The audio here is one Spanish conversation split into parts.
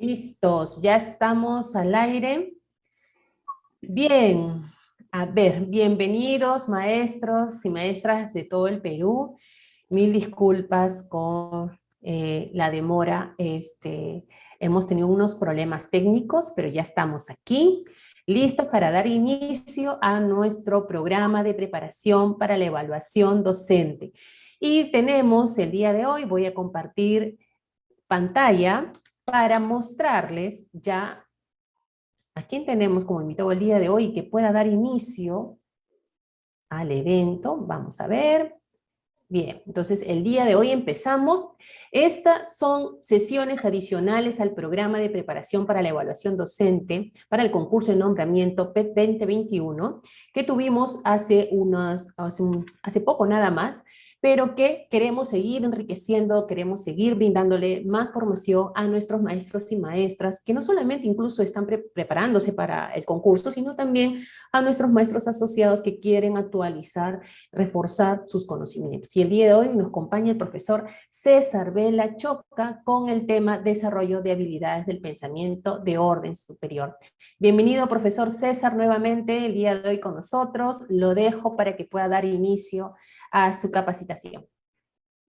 Listos, ya estamos al aire. Bien, a ver, bienvenidos maestros y maestras de todo el Perú. Mil disculpas con la demora. Hemos tenido unos problemas técnicos, pero ya estamos aquí, listos para dar inicio a nuestro programa de preparación para la evaluación docente. Y tenemos el día de hoy, voy a compartir pantalla para mostrarles ya a quién tenemos como invitado el día de hoy que pueda dar inicio al evento. Vamos a ver. Bien, entonces el día de hoy empezamos. Estas son sesiones adicionales al programa de preparación para la evaluación docente para el concurso de nombramiento PET 2021 que tuvimos hace poco nada más, pero que queremos seguir enriqueciendo, queremos seguir brindándole más formación a nuestros maestros y maestras que no solamente incluso están preparándose para el concurso, sino también a nuestros maestros asociados que quieren actualizar, reforzar sus conocimientos. Y el día de hoy nos acompaña el profesor César Vela Choca con el tema desarrollo de habilidades del pensamiento de orden superior. Bienvenido, profesor César, nuevamente el día de hoy con nosotros. Lo dejo para que pueda dar inicio a su capacitación.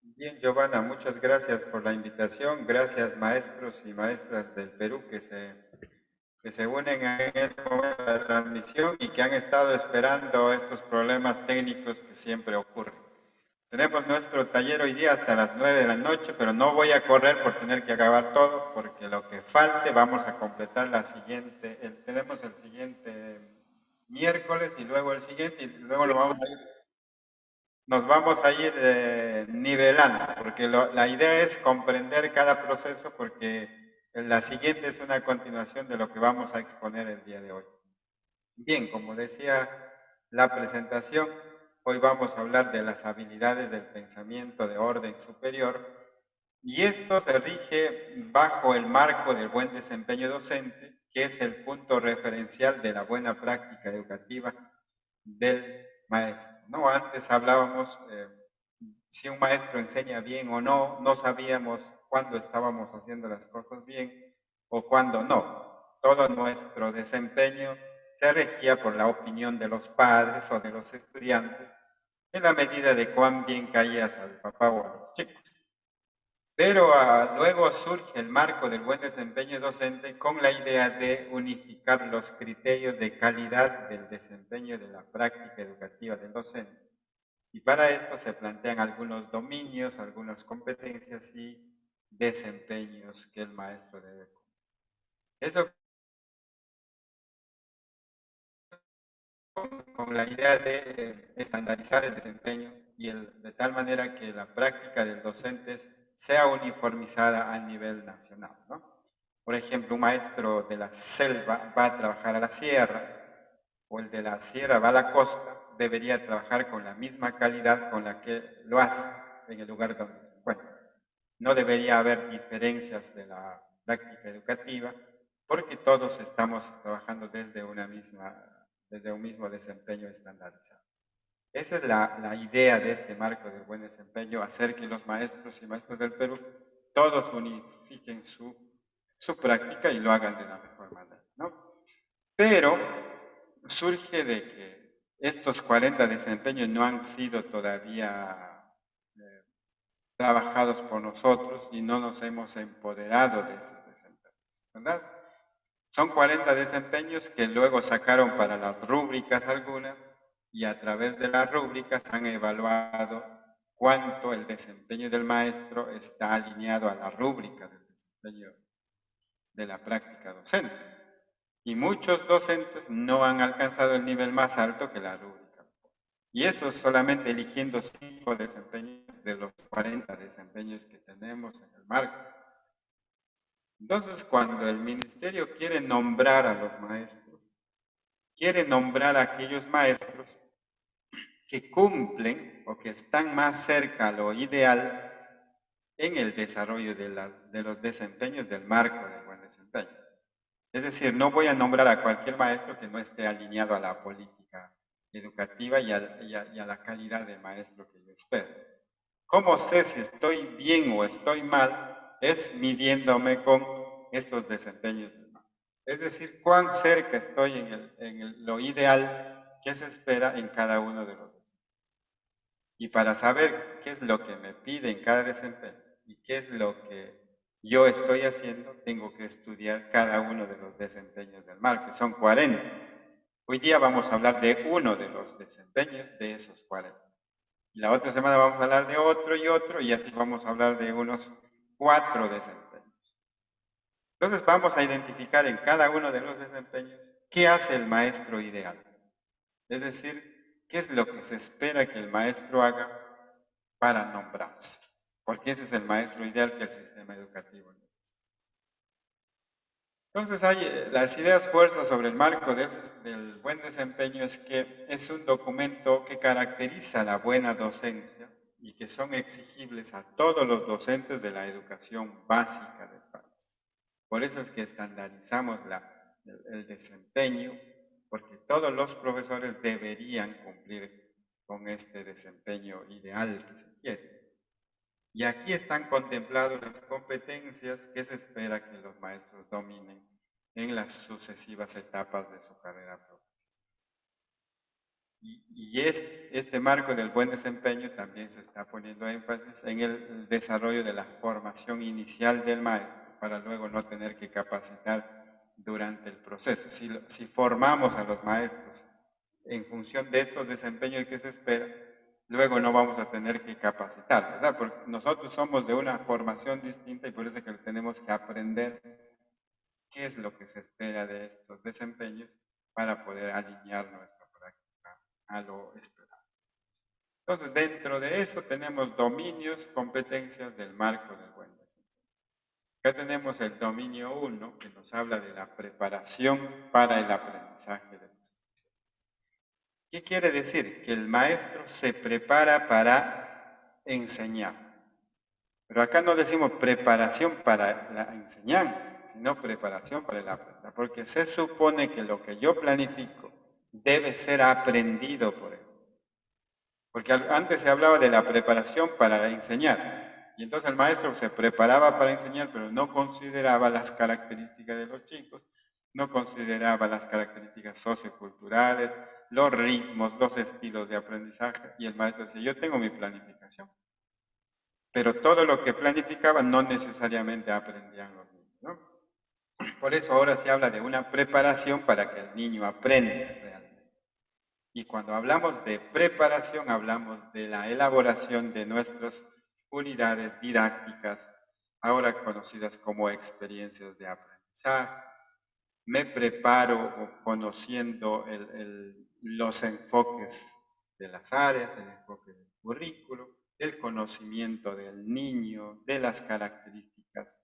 Bien, Giovanna, muchas gracias por la invitación. Gracias, maestros y maestras del Perú que se unen en este momento de la transmisión y que han estado esperando estos problemas técnicos que siempre ocurren. Tenemos nuestro taller hoy día hasta las 9 de la noche, pero no voy a correr por tener que acabar todo, porque lo que falte vamos a completar la siguiente, tenemos el siguiente miércoles y luego el siguiente, y luego nos vamos a ir nivelando, porque la idea es comprender cada proceso, porque la siguiente es una continuación de lo que vamos a exponer el día de hoy. Bien, como decía la presentación, hoy vamos a hablar de las habilidades del pensamiento de orden superior, y esto se rige bajo el marco del buen desempeño docente, que es el punto referencial de la buena práctica educativa del maestro, ¿no? Antes hablábamos si un maestro enseña bien o no, no sabíamos cuándo estábamos haciendo las cosas bien o cuándo no. Todo nuestro desempeño se regía por la opinión de los padres o de los estudiantes en la medida de cuán bien caías al papá o a los chicos. Pero luego surge el marco del buen desempeño docente con la idea de unificar los criterios de calidad del desempeño de la práctica educativa del docente. Y para esto se plantean algunos dominios, algunas competencias y desempeños que el maestro debe cumplir. Eso con la idea de estandarizar el desempeño y de tal manera que la práctica del docente sea uniformizada a nivel nacional, ¿no? Por ejemplo, un maestro de la selva va a trabajar a la sierra, o el de la sierra va a la costa, debería trabajar con la misma calidad con la que lo hace en el lugar donde se encuentra. No debería haber diferencias de la práctica educativa, porque todos estamos trabajando desde un mismo desempeño estandarizado. Esa es la idea de este marco de buen desempeño, hacer que los maestros y maestros del Perú todos unifiquen su práctica y lo hagan de la mejor manera, ¿no? Pero surge de que estos 40 desempeños no han sido todavía trabajados por nosotros y no nos hemos empoderado de estos desempeños, ¿verdad? Son 40 desempeños que luego sacaron para las rúbricas algunas, y a través de las rúbricas han evaluado cuánto el desempeño del maestro está alineado a la rúbrica del desempeño de la práctica docente. Y muchos docentes no han alcanzado el nivel más alto que la rúbrica. Y eso es solamente eligiendo 5 desempeños de los 40 desempeños que tenemos en el marco. Entonces, cuando el ministerio quiere nombrar a los maestros, quiere nombrar a aquellos maestros que cumplen o que están más cerca a lo ideal en el desarrollo de los desempeños del marco del buen desempeño. Es decir, no voy a nombrar a cualquier maestro que no esté alineado a la política educativa y a la calidad de maestro que yo espero. ¿Cómo sé si estoy bien o estoy mal? Es midiéndome con estos desempeños del marco. Es decir, cuán cerca estoy en lo ideal que se espera en cada uno de los desempeños. Y para saber qué es lo que me pide en cada desempeño y qué es lo que yo estoy haciendo, tengo que estudiar cada uno de los desempeños del marco, que son 40. Hoy día vamos a hablar de uno de los desempeños de esos 40. Y la otra semana vamos a hablar de otro, y así vamos a hablar de unos 4 desempeños. Entonces vamos a identificar en cada uno de los desempeños qué hace el maestro ideal. Es decir, qué es lo que se espera que el maestro haga para nombrarse. Porque ese es el maestro ideal que el sistema educativo necesita. Entonces hay las ideas fuerzas sobre el marco del buen desempeño es que es un documento que caracteriza la buena docencia y que son exigibles a todos los docentes de la educación básica del país. Por eso es que estandarizamos el desempeño, porque todos los profesores deberían cumplir con este desempeño ideal que se quiere. Y aquí están contempladas las competencias que se espera que los maestros dominen en las sucesivas etapas de su carrera profesional. Y este marco del buen desempeño también se está poniendo énfasis en el desarrollo de la formación inicial del maestro, para luego no tener que capacitar durante el proceso. Si formamos a los maestros en función de estos desempeños que se espera, luego no vamos a tener que capacitar, ¿verdad? Porque nosotros somos de una formación distinta y por eso es que tenemos que aprender qué es lo que se espera de estos desempeños para poder alinear nuestra práctica a lo esperado. Entonces, dentro de eso tenemos dominios, competencias del marco del buen desempeño. Acá tenemos el dominio 1, que nos habla de la preparación para el aprendizaje de los estudiantes. ¿Qué quiere decir? Que el maestro se prepara para enseñar. Pero acá no decimos preparación para la enseñanza, sino preparación para el aprendizaje, porque se supone que lo que yo planifico debe ser aprendido por él. Porque antes se hablaba de la preparación para enseñar, y entonces el maestro se preparaba para enseñar, pero no consideraba las características de los chicos, no consideraba las características socioculturales, los ritmos, los estilos de aprendizaje, y el maestro decía, yo tengo mi planificación. Pero todo lo que planificaba no necesariamente aprendían los niños, ¿no? Por eso ahora se habla de una preparación para que el niño aprenda realmente. Y cuando hablamos de preparación, hablamos de la elaboración de nuestras unidades didácticas, ahora conocidas como experiencias de aprendizaje. Me preparo conociendo los enfoques de las áreas, el enfoque del currículo, el conocimiento del niño, de las características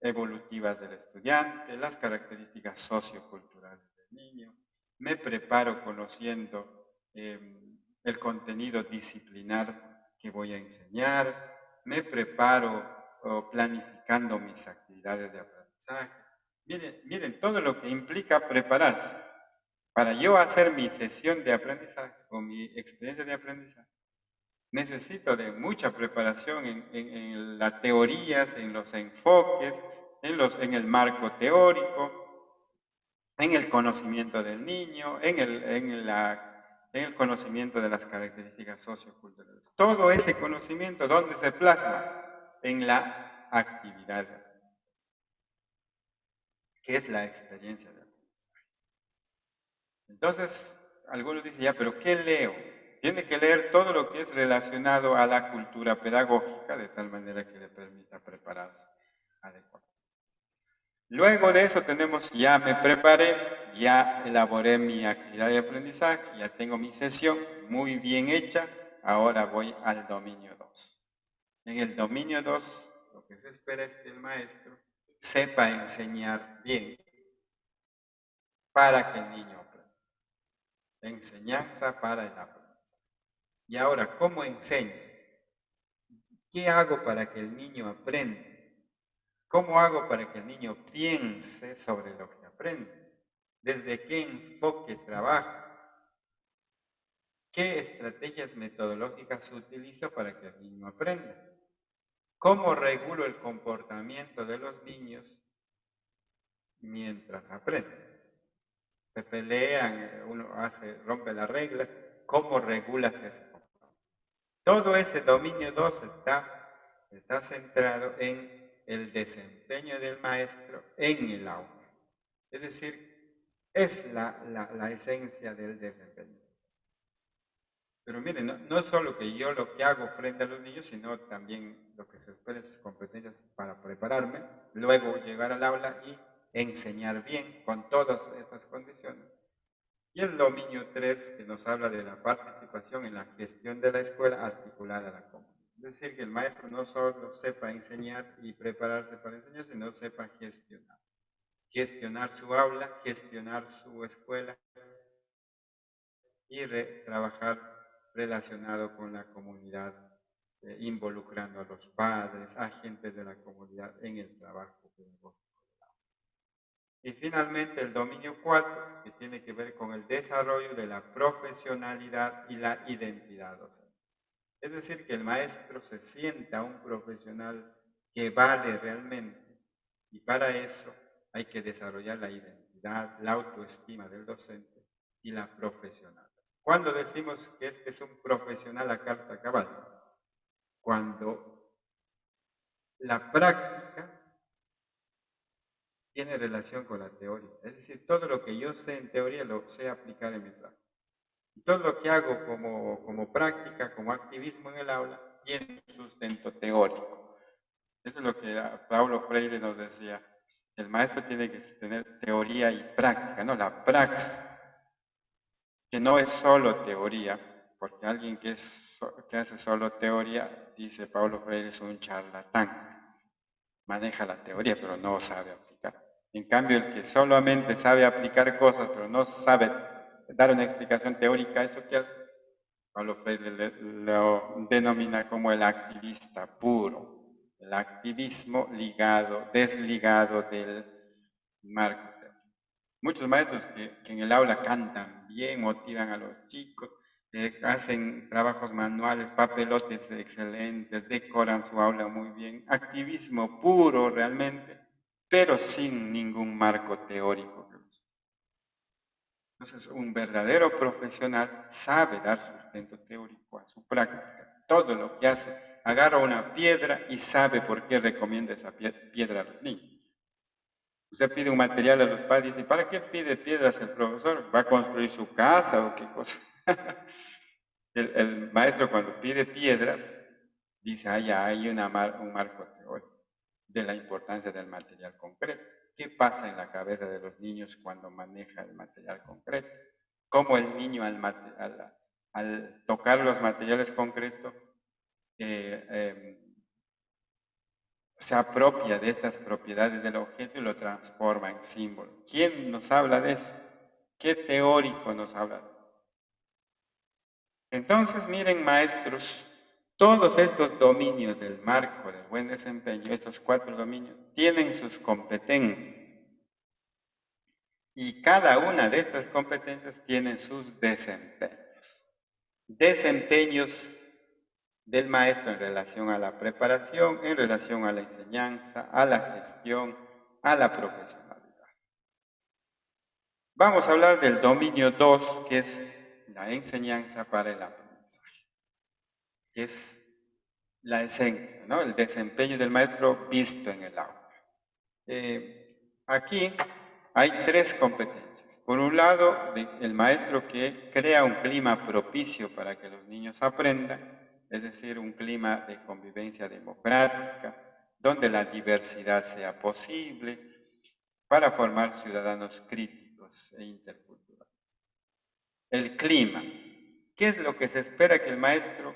evolutivas del estudiante, las características socioculturales del niño. Me preparo conociendo el contenido disciplinar que voy a enseñar. Me preparo planificando mis actividades de aprendizaje. Miren todo lo que implica prepararse. Para yo hacer mi sesión de aprendizaje o mi experiencia de aprendizaje, necesito de mucha preparación en las teorías, en los enfoques, en el marco teórico, en el conocimiento del niño, en el conocimiento de las características socioculturales. Todo ese conocimiento, ¿dónde se plasma? En la actividad, que es la experiencia de aprendizaje. Entonces, algunos dicen, ya, pero ¿qué leo? Tiene que leer todo lo que es relacionado a la cultura pedagógica, de tal manera que le permita prepararse adecuadamente. Luego de eso tenemos, ya me preparé, ya elaboré mi actividad de aprendizaje, ya tengo mi sesión muy bien hecha, ahora voy al dominio 2. En el dominio 2, lo que se espera es que el maestro sepa enseñar bien para que el niño aprenda. Enseñanza para el aprendizaje. Y ahora, ¿cómo enseño? ¿Qué hago para que el niño aprenda? ¿Cómo hago para que el niño piense sobre lo que aprende? ¿Desde qué enfoque trabaja? ¿Qué estrategias metodológicas utilizo para que el niño aprenda? ¿Cómo regulo el comportamiento de los niños mientras aprenden? Se pelean, uno rompe las reglas. ¿Cómo regulas ese comportamiento? Todo ese dominio 2 está centrado en el desempeño del maestro en el aula. Es decir, es la esencia del desempeño. Pero miren, no es solo que yo lo que hago frente a los niños, sino también lo que se espera, sus competencias para prepararme, luego llegar al aula y enseñar bien con todas estas condiciones. Y el dominio 3, que nos habla de la participación en la gestión de la escuela articulada a la comunidad. Es decir, que el maestro no solo sepa enseñar y prepararse para enseñar, sino sepa gestionar. Gestionar su aula, gestionar su escuela y trabajar relacionado con la comunidad, involucrando a los padres, agentes de la comunidad en el trabajo pedagógico. Y finalmente el dominio 4, que tiene que ver con el desarrollo de la profesionalidad y la identidad docente. Es decir, que el maestro se sienta un profesional que vale realmente, y para eso hay que desarrollar la identidad, la autoestima del docente y la profesionalidad. ¿Cuándo decimos que este es un profesional a carta cabal? Cuando la práctica tiene relación con la teoría. Es decir, todo lo que yo sé en teoría lo sé aplicar en mi práctica. Y todo lo que hago como práctica, como activismo en el aula, tiene un sustento teórico. Eso es lo que Paulo Freire nos decía. El maestro tiene que tener teoría y práctica, no la praxis, que no es solo teoría, porque alguien que hace solo teoría, dice Paulo Freire, es un charlatán. Maneja la teoría, pero no sabe aplicar. En cambio, el que solamente sabe aplicar cosas, pero no sabe dar una explicación teórica, ¿eso qué hace? Paulo Freire lo denomina como el activista puro. El activismo desligado del marco. Muchos maestros que en el aula cantan bien, motivan a los chicos, hacen trabajos manuales, papelotes excelentes, decoran su aula muy bien. Activismo puro realmente, pero sin ningún marco teórico. Entonces, un verdadero profesional sabe dar sustento teórico a su práctica. Todo lo que hace, agarra una piedra y sabe por qué recomienda esa piedra a los niños. Usted pide un material a los padres y dice, ¿para qué pide piedras el profesor? ¿Va a construir su casa o qué cosa? el maestro cuando pide piedras, dice, hay un marco teórico de la importancia del material concreto. ¿Qué pasa en la cabeza de los niños cuando maneja el material concreto? ¿Cómo el niño al tocar los materiales concretos se apropia de estas propiedades del objeto y lo transforma en símbolo? ¿Quién nos habla de eso? ¿Qué teórico nos habla de eso? Entonces, miren, maestros, todos estos dominios del marco del buen desempeño, estos 4 dominios, tienen sus competencias. Y cada una de estas competencias tiene sus desempeños. Desempeños del maestro en relación a la preparación, en relación a la enseñanza, a la gestión, a la profesionalidad. Vamos a hablar del dominio 2, que es la enseñanza para el aprendizaje, que es la esencia, ¿no? El desempeño del maestro visto en el aula. Aquí hay 3 competencias. Por un lado, el maestro que crea un clima propicio para que los niños aprendan, es decir, un clima de convivencia democrática, donde la diversidad sea posible, para formar ciudadanos críticos e interculturales. El clima. ¿Qué es lo que se espera que el maestro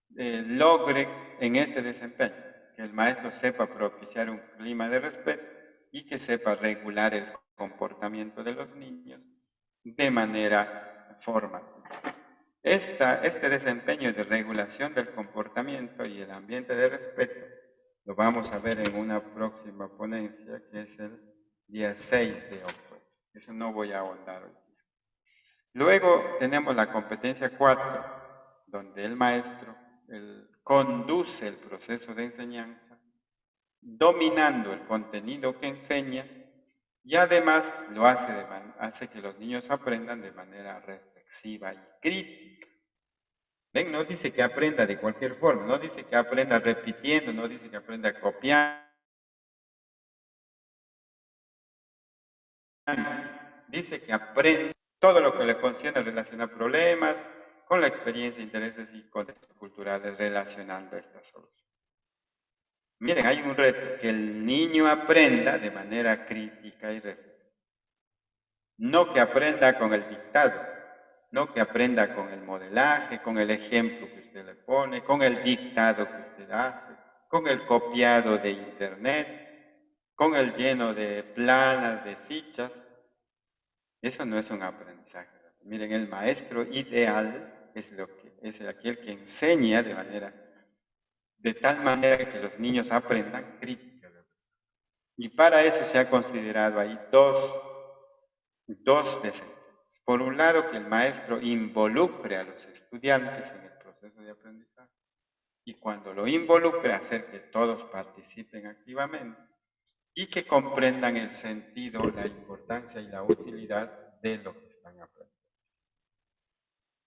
logre en este desempeño? Que el maestro sepa propiciar un clima de respeto y que sepa regular el comportamiento de los niños de manera formativa. Este desempeño de regulación del comportamiento y el ambiente de respeto lo vamos a ver en una próxima ponencia, que es el día 6 de octubre. Eso no voy a ahondar hoy día. Luego tenemos la competencia 4, donde el maestro conduce el proceso de enseñanza, dominando el contenido que enseña, y además lo hace que los niños aprendan de manera reflexiva y crítica. ¿Ven? No dice que aprenda de cualquier forma, no dice que aprenda repitiendo, no dice que aprenda copiando. Dice que aprende todo lo que le concierne a relacionar problemas con la experiencia, intereses y contextos culturales relacionando estas soluciones. Miren, hay un reto, que el niño aprenda de manera crítica y reflexiva. No que aprenda con el dictado, no que aprenda con el modelaje, con el ejemplo que usted le pone, con el dictado que usted hace, con el copiado de internet, con el lleno de planas, de fichas. Eso no es un aprendizaje. Miren, el maestro ideal es aquel que enseña de tal manera que los niños aprendan crítica. Y para eso se ha considerado ahí dos deseos. Por un lado, que el maestro involucre a los estudiantes en el proceso de aprendizaje. Y cuando lo involucre, hacer que todos participen activamente y que comprendan el sentido, la importancia y la utilidad de lo que están aprendiendo.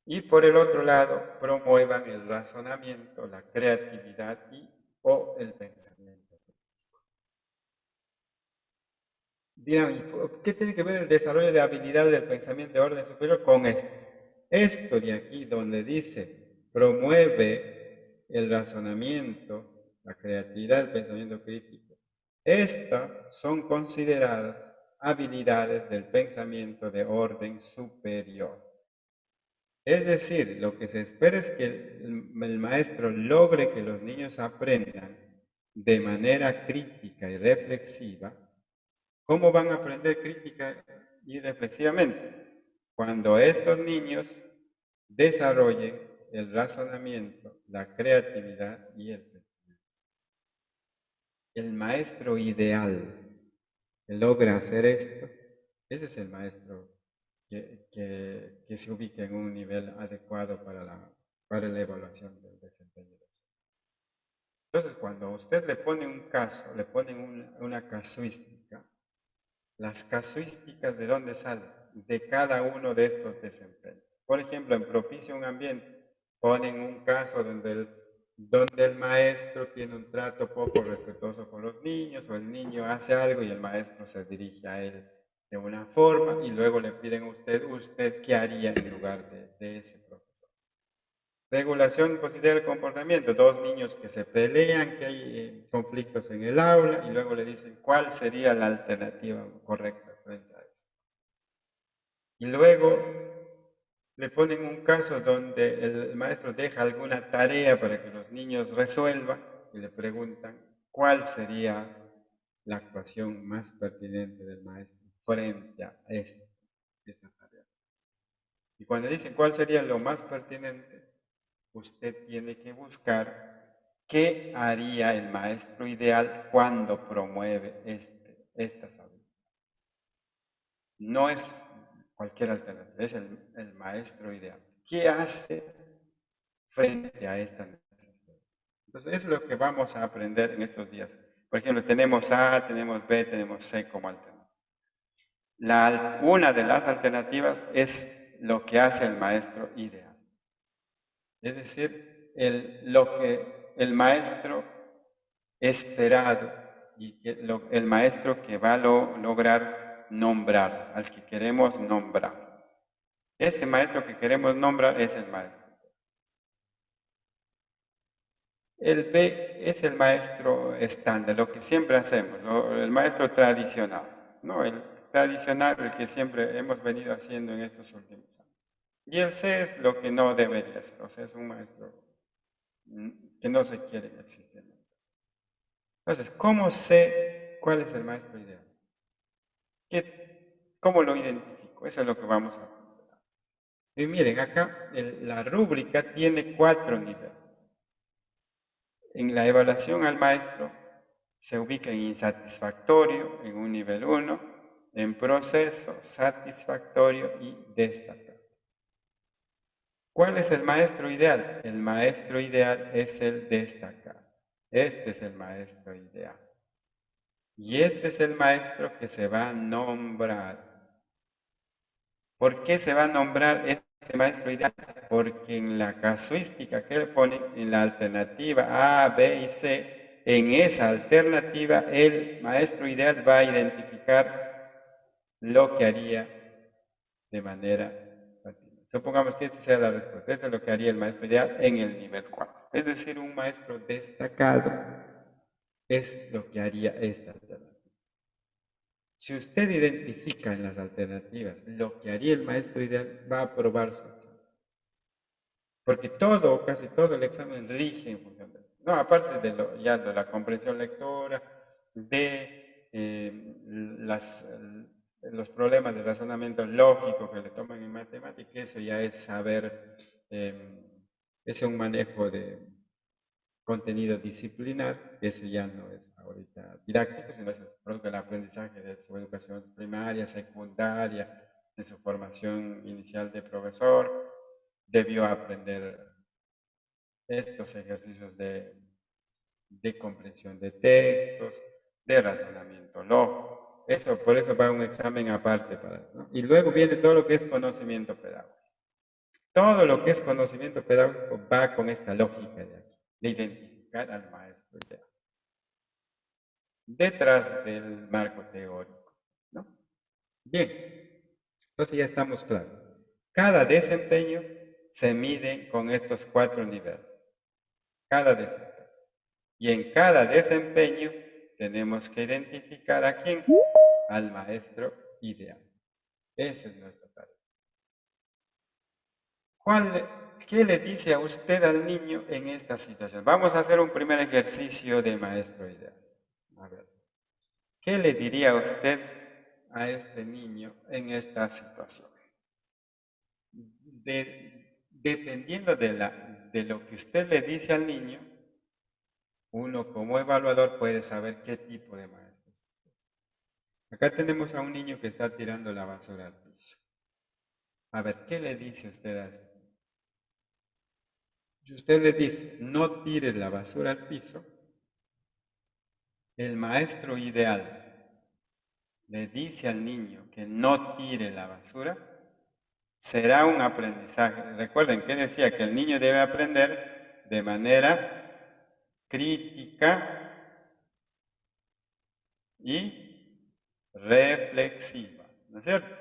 Y por el otro lado, promuevan el razonamiento, la creatividad o el pensamiento. Dirán, ¿qué tiene que ver el desarrollo de habilidades del pensamiento de orden superior con esto? Esto de aquí, donde dice, promueve el razonamiento, la creatividad, el pensamiento crítico. Estas son consideradas habilidades del pensamiento de orden superior. Es decir, lo que se espera es que el maestro logre que los niños aprendan de manera crítica y reflexiva. ¿Cómo van a aprender crítica y reflexivamente? Cuando estos niños desarrollen el razonamiento, la creatividad y el pensamiento. El maestro ideal que logra hacer esto, ese es el maestro que se ubica en un nivel adecuado para la evaluación del desempeño. Entonces, cuando a usted le pone un caso, le ponen una casuística, las casuísticas, ¿de dónde salen? De cada uno de estos desempeños. Por ejemplo, en Propicia un ambiente, ponen un caso donde el maestro tiene un trato poco respetuoso con los niños, o el niño hace algo y el maestro se dirige a él de una forma, y luego le piden a usted qué haría en lugar de ese profesor. Regulación positiva del comportamiento, dos niños que se pelean, que hay conflictos en el aula, y luego le dicen cuál sería la alternativa correcta frente a eso. Y luego le ponen un caso donde el maestro deja alguna tarea para que los niños resuelvan y le preguntan cuál sería la actuación más pertinente del maestro frente a esta tarea. Y cuando dicen cuál sería lo más pertinente, usted tiene que buscar qué haría el maestro ideal cuando promueve estas habilidades. No es cualquier alternativa, es el maestro ideal. ¿Qué hace frente a esta necesidad? Entonces, eso es lo que vamos a aprender en estos días. Por ejemplo, tenemos A, tenemos B, tenemos C como alternativa. Una de las alternativas es lo que hace el maestro ideal. Es decir, lo que el maestro esperado y el maestro que va a lograr nombrarse, al que queremos nombrar. Este maestro que queremos nombrar es el maestro. El B es el maestro estándar, lo que siempre hacemos, el maestro tradicional, ¿no? El tradicional, el que siempre hemos venido haciendo en estos últimos años. Y el C es lo que no debería ser, o sea, es un maestro que no se quiere en el sistema. Entonces, ¿cómo sé cuál es el maestro ideal? ¿Cómo lo identifico? Eso es lo que vamos a aprender. Y miren, acá la rúbrica tiene 4 niveles. En la evaluación al maestro se ubica en insatisfactorio, en un nivel 1, en proceso, satisfactorio y destacado. ¿Cuál es el maestro ideal? El maestro ideal es el destacado. Este es el maestro ideal. Y este es el maestro que se va a nombrar. ¿Por qué se va a nombrar este maestro ideal? Porque en la casuística que él pone, en la alternativa A, B y C, en esa alternativa el maestro ideal va a identificar lo que haría de manera continua. Supongamos que esta sea la respuesta. Esto es lo que haría el maestro ideal en el nivel 4. Es decir, un maestro destacado es lo que haría esta alternativa. Si usted identifica en las alternativas lo que haría el maestro ideal, va a aprobar su examen. Porque todo, casi todo el examen rige en función de eso. No, aparte de la comprensión lectora, de los problemas de razonamiento lógico que le toman en matemática, eso ya es saber, es un manejo de contenido disciplinar, eso ya no es ahorita didáctico, sino es producto del aprendizaje de su educación primaria, secundaria, de su formación inicial de profesor, debió aprender estos ejercicios de comprensión de textos, de razonamiento lógico. Eso, por eso va un examen aparte para eso, ¿no? Y luego viene todo lo que es conocimiento pedagógico. Todo lo que es conocimiento pedagógico va con esta lógica de aquí, de identificar al maestro ideal detrás del marco teórico, ¿no? Bien, entonces ya estamos claros. Cada desempeño se mide con estos 4 niveles. Cada desempeño. Y en cada desempeño tenemos que identificar a quién, al maestro ideal. Esa es nuestra tarea. ¿Qué le dice a usted al niño en esta situación? Vamos a hacer un primer ejercicio de maestro ideal. A ver, ¿qué le diría usted a este niño en esta situación? Dependiendo de lo que usted le dice al niño, uno como evaluador puede saber qué tipo de maestro es. Acá tenemos a un niño que está tirando la basura al piso. A ver, ¿qué le dice usted a este? Si usted le dice, no tires la basura al piso, el maestro ideal le dice al niño que no tire la basura, será un aprendizaje. Recuerden que decía que el niño debe aprender de manera crítica y reflexiva, ¿no es cierto?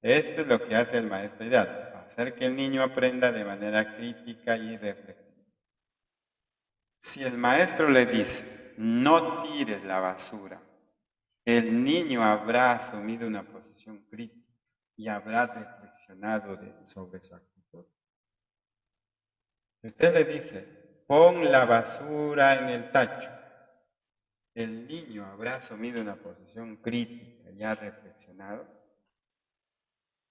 Esto es lo que hace el maestro ideal, hacer que el niño aprenda de manera crítica y reflexiva. Si el maestro le dice, no tires la basura, el niño habrá asumido una posición crítica y habrá reflexionado sobre su actitud. Si usted le dice, pon la basura en el tacho, el niño habrá asumido una posición crítica y ha reflexionado.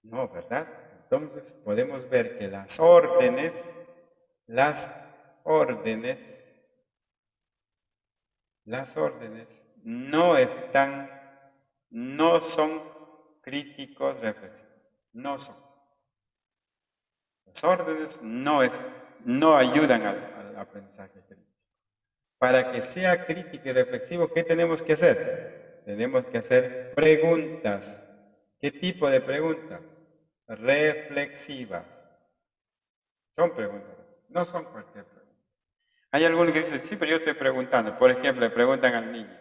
No, ¿verdad? Entonces podemos ver que las órdenes no son críticos reflexivos, no son. Las órdenes no ayudan al aprendizaje crítico. Para que sea crítico y reflexivo, ¿qué tenemos que hacer? Tenemos que hacer preguntas. ¿Qué tipo de preguntas? Reflexivas. Son preguntas, no son cualquier pregunta. Hay algunos que dicen, sí, pero yo estoy preguntando. Por ejemplo, le preguntan al niño,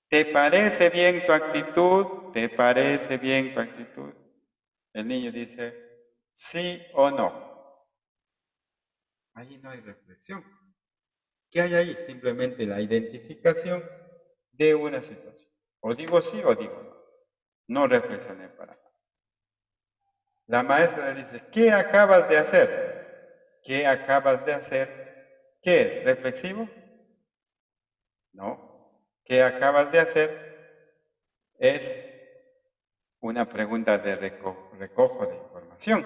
¿te parece bien tu actitud? ¿Te parece bien tu actitud? El niño dice, sí o no. Ahí no hay reflexión. ¿Qué hay ahí? Simplemente la identificación de una situación. O digo sí o digo no. No reflexioné para nada. La maestra le dice, ¿qué acabas de hacer? ¿Qué acabas de hacer? ¿Qué es? ¿Reflexivo? No. ¿Qué acabas de hacer? Es una pregunta de recojo de información.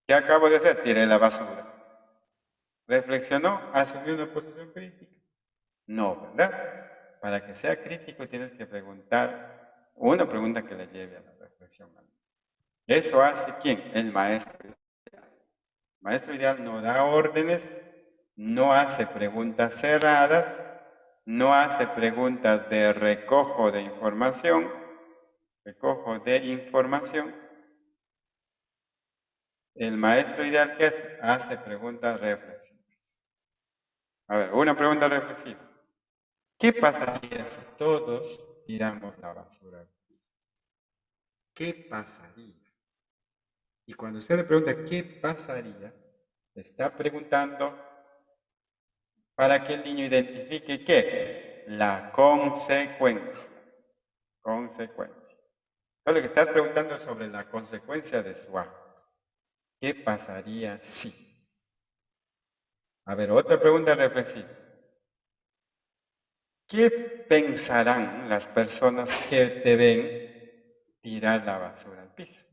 ¿Qué acabo de hacer? Tiré la basura. ¿Reflexionó? ¿Asumió una posición crítica? No, ¿verdad? Para que sea crítico tienes que preguntar una pregunta que le lleve a la reflexión. ¿Eso hace quién? El maestro. Maestro ideal no da órdenes, no hace preguntas cerradas, no hace preguntas de recojo de información, El maestro ideal, ¿qué hace? Hace preguntas reflexivas. A ver, una pregunta reflexiva. ¿Qué pasaría si todos tiramos la basura? ¿Qué pasaría? Y cuando usted le pregunta ¿qué pasaría?, le está preguntando para que el niño identifique ¿qué? La consecuencia. Consecuencia. Entonces, lo que estás preguntando es sobre la consecuencia de su acto. ¿Qué pasaría si? A ver, otra pregunta reflexiva. ¿Qué pensarán las personas que te ven tirar la basura al piso?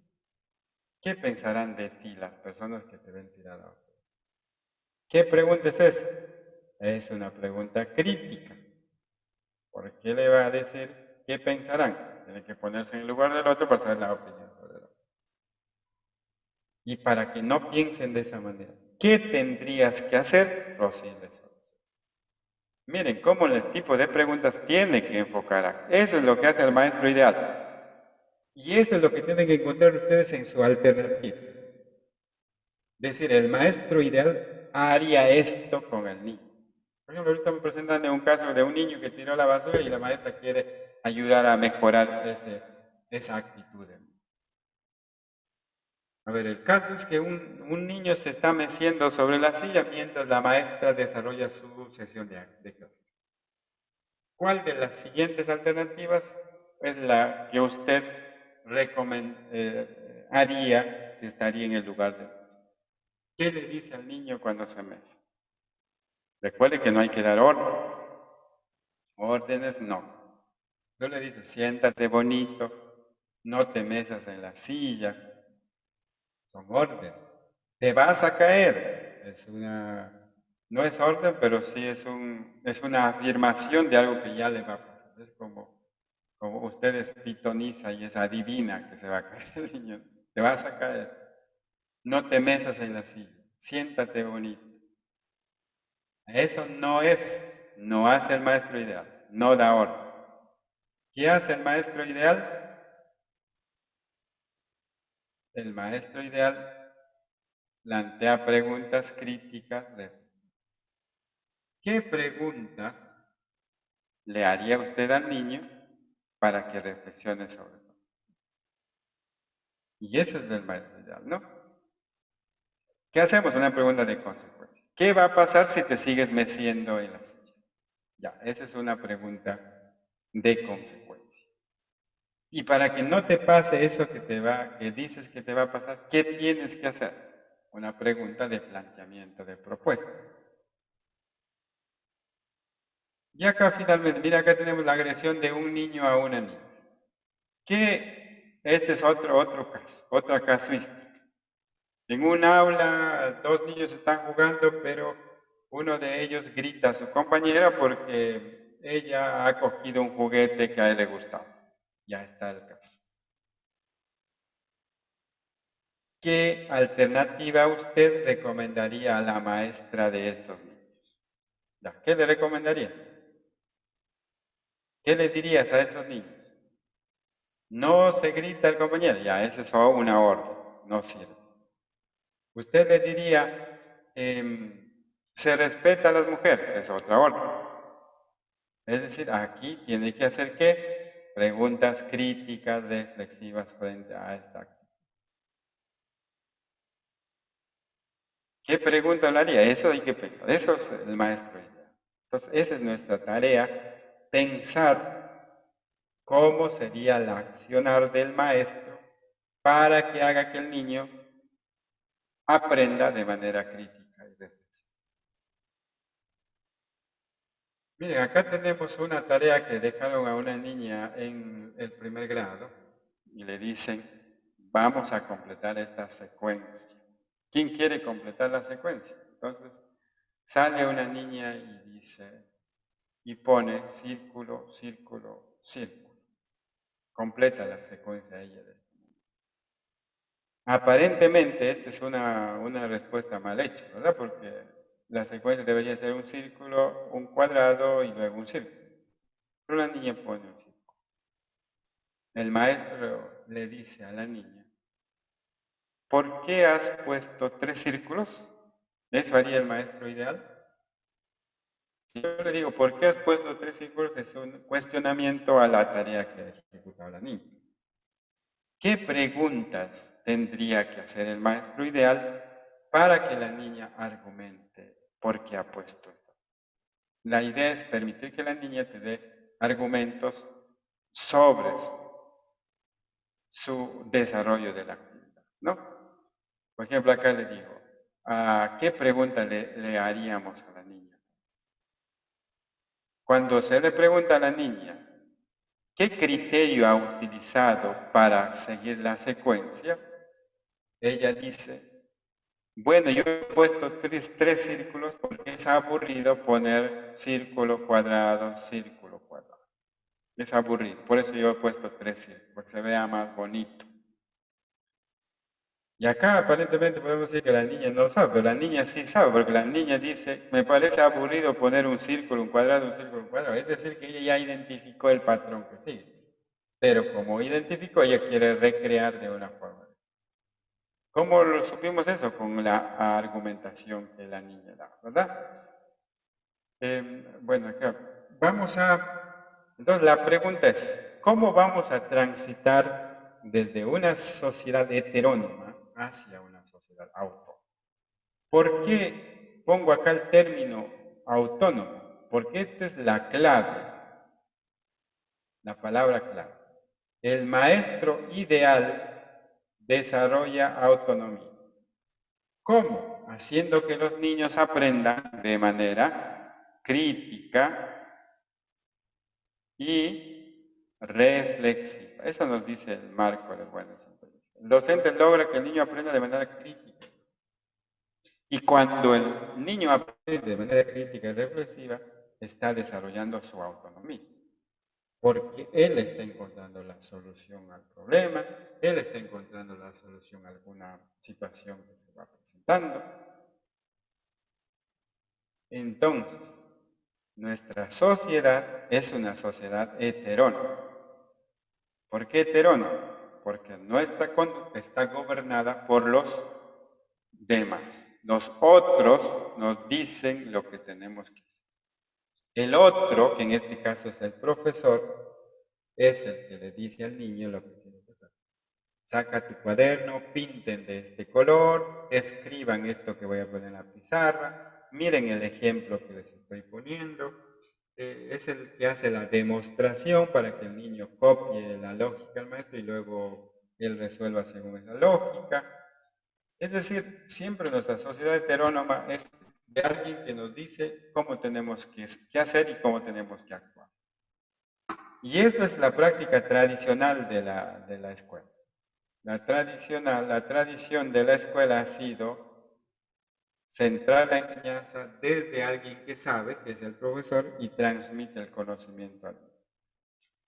¿Qué pensarán de ti las personas que te ven tirar la basura? ¿Qué pregunta es esa? Es una pregunta crítica. ¿Por qué le va a decir qué pensarán? Tiene que ponerse en el lugar del otro para saber la opinión del otro. Y para que no piensen de esa manera, ¿qué tendrías que hacer? Rosy? Miren cómo el tipo de preguntas tiene que enfocar. Eso es lo que hace el maestro ideal. Y eso es lo que tienen que encontrar ustedes en su alternativa. Es decir, el maestro ideal haría esto con el niño. Por ejemplo, ahorita me presentan un caso de un niño que tiró la basura y la maestra quiere ayudar a mejorar esa actitud. A ver, el caso es que un niño se está meciendo sobre la silla mientras la maestra desarrolla su sesión de clase. ¿Cuál de las siguientes alternativas es la que usted haría si estaría en el lugar de maestro? ¿Qué le dice al niño cuando se mece? Recuerde que no hay que dar órdenes. Órdenes no. No le dice, siéntate bonito, no te mesas en la silla. Son órdenes. Te vas a caer. No es orden, pero sí es una afirmación de algo que ya le va a pasar. Es como usted es pitoniza y es adivina que se va a caer el niño. Te vas a caer. No te mesas en la silla. Siéntate bonito. Eso no hace el maestro ideal. No da orden. ¿Qué hace el maestro ideal? El maestro ideal plantea preguntas críticas. ¿Qué preguntas le haría usted al niño para que reflexione sobre eso? Y eso es del maestro ideal, ¿no? ¿Qué hacemos? Una pregunta de consecuencia. ¿Qué va a pasar si te sigues meciendo en la silla? Ya, esa es una pregunta de consecuencia. Y para que no te pase eso que dices que te va a pasar, ¿qué tienes que hacer? Una pregunta de planteamiento de propuestas. Y acá finalmente, mira, acá tenemos la agresión de un niño a una niña. Este es otro caso, otra casuística. En un aula, dos niños están jugando, pero uno de ellos grita a su compañera porque ella ha cogido un juguete que a él le gustaba. Ya está el caso. ¿Qué alternativa usted recomendaría a la maestra de estos niños? ¿Ya? ¿Qué le recomendarías? ¿Qué le dirías a estos niños? No se grita al compañero, ya, esa es una orden, no sirve. Usted le diría, se respeta a las mujeres, es otra orden. Es decir, aquí tiene que hacer ¿qué? Preguntas críticas, reflexivas frente a esta actitud. ¿Qué pregunta le haría? Eso hay que pensar, eso es el maestro. Entonces, esa es nuestra tarea, pensar cómo sería el accionar del maestro para que haga que el niño aprenda de manera crítica y reflexiva. Miren, acá tenemos una tarea que dejaron a una niña en el primer grado y le dicen, vamos a completar esta secuencia. ¿Quién quiere completar la secuencia? Entonces, sale una niña y dice, y pone círculo, círculo, círculo. Completa la secuencia ella. Aparentemente, esta es una respuesta mal hecha, ¿verdad? Porque la secuencia debería ser un círculo, un cuadrado y luego un círculo. Pero la niña pone un círculo. El maestro le dice a la niña, ¿por qué has puesto 3 círculos? ¿Eso haría el maestro ideal? Si yo le digo, ¿por qué has puesto 3 círculos? Es un cuestionamiento a la tarea que ha ejecutado la niña. ¿Qué preguntas tendría que hacer el maestro ideal para que la niña argumente por qué ha puesto esto? La idea es permitir que la niña te dé argumentos sobre su desarrollo de la actividad, ¿no? Por ejemplo, acá le digo, ¿qué pregunta le haríamos a la niña? Cuando se le pregunta a la niña, ¿qué criterio ha utilizado para seguir la secuencia? Ella dice, bueno, yo he puesto 3 círculos porque es aburrido poner círculo, cuadrado, círculo, cuadrado. Es aburrido, por eso yo he puesto 3 círculos, porque se vea más bonito. Y acá aparentemente podemos decir que la niña no sabe, pero la niña sí sabe, porque la niña dice, me parece aburrido poner un círculo, un cuadrado, un círculo, un cuadrado. Es decir, que ella ya identificó el patrón que sigue. Pero como identificó, ella quiere recrear de una forma. ¿Cómo lo supimos eso? Con la argumentación que la niña da, ¿verdad? Bueno, acá entonces la pregunta es, ¿cómo vamos a transitar desde una sociedad heterónoma hacia una sociedad autónoma? ¿Por qué pongo acá el término autónomo? Porque esta es la clave, la palabra clave. El maestro ideal desarrolla autonomía. ¿Cómo? Haciendo que los niños aprendan de manera crítica y reflexiva. Eso nos dice el marco del buen desempeño. El docente logra que el niño aprenda de manera crítica. Y cuando el niño aprende de manera crítica y reflexiva, está desarrollando su autonomía. Porque él está encontrando la solución al problema, él está encontrando la solución a alguna situación que se va presentando. Entonces, nuestra sociedad es una sociedad heterónoma. ¿Por qué heterónoma? Porque nuestra conducta está gobernada por los demás. Los otros nos dicen lo que tenemos que hacer. El otro, que en este caso es el profesor, es el que le dice al niño lo que tiene que hacer. Saca tu cuaderno, pinten de este color, escriban esto que voy a poner en la pizarra, miren el ejemplo que les estoy poniendo. Es el que hace la demostración para que el niño copie la lógica del maestro y luego él resuelva según esa lógica. Es decir, siempre nuestra sociedad heterónoma es de alguien que nos dice cómo tenemos que hacer y cómo tenemos que actuar. Y esto es la práctica tradicional de la escuela. La tradición de la escuela ha sido centrar la enseñanza desde alguien que sabe, que es el profesor, y transmite el conocimiento al niño.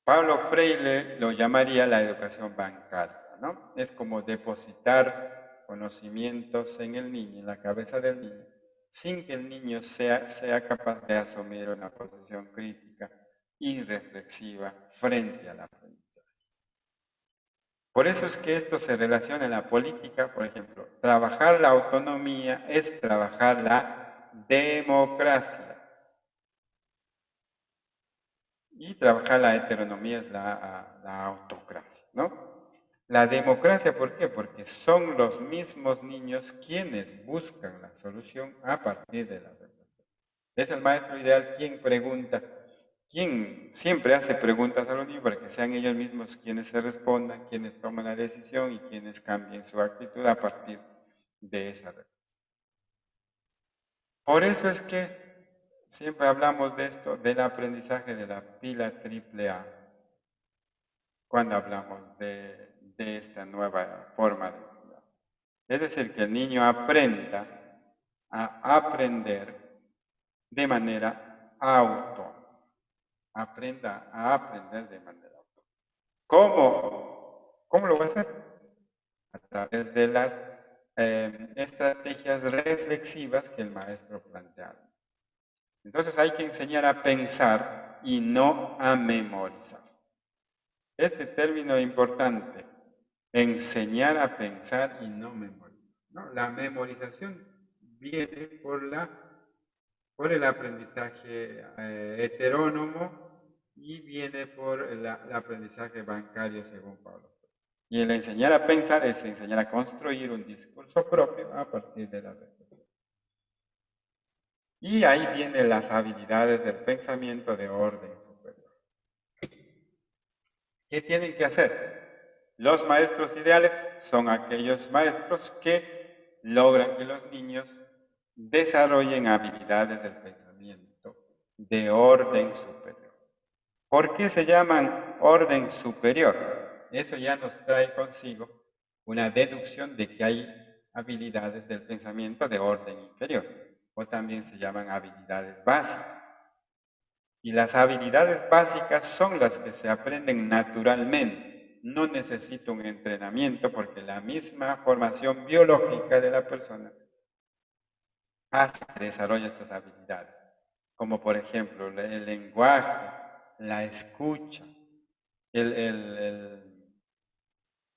Paulo Freire lo llamaría la educación bancaria, ¿no? Es como depositar conocimientos en el niño, en la cabeza del niño, sin que el niño sea capaz de asumir una posición crítica y reflexiva frente a la aprendizaje. Por eso es que esto se relaciona en la política, por ejemplo, trabajar la autonomía es trabajar la democracia. Y trabajar la heteronomía es la autocracia, ¿no? La democracia, ¿por qué? Porque son los mismos niños quienes buscan la solución a partir de la reflexión. Es el maestro ideal quien pregunta, quien siempre hace preguntas a los niños para que sean ellos mismos quienes se respondan, quienes toman la decisión y quienes cambien su actitud a partir de esa reflexión. Por eso es que siempre hablamos de esto, del aprendizaje de la pila AAA, cuando hablamos de esta nueva forma de enseñar. Es decir, que el niño aprenda a aprender de manera autónoma. Aprenda a aprender de manera autónoma. ¿Cómo? ¿Cómo lo va a hacer? A través de las estrategias reflexivas que el maestro planteaba. Entonces hay que enseñar a pensar y no a memorizar. Este término es importante, enseñar a pensar y no memorizar. ¿No? La memorización viene por el aprendizaje heterónomo y viene por el aprendizaje bancario según Pablo. Y el enseñar a pensar es enseñar a construir un discurso propio a partir de la reflexión. Y ahí vienen las habilidades del pensamiento de orden superior. ¿Qué tienen que hacer? Los maestros ideales son aquellos maestros que logran que los niños desarrollen habilidades del pensamiento de orden superior. ¿Por qué se llaman orden superior? Eso ya nos trae consigo una deducción de que hay habilidades del pensamiento de orden inferior, o también se llaman habilidades básicas. Y las habilidades básicas son las que se aprenden naturalmente. No necesita un entrenamiento porque la misma formación biológica de la persona hace que desarrolle estas habilidades. Como por ejemplo el lenguaje, la escucha,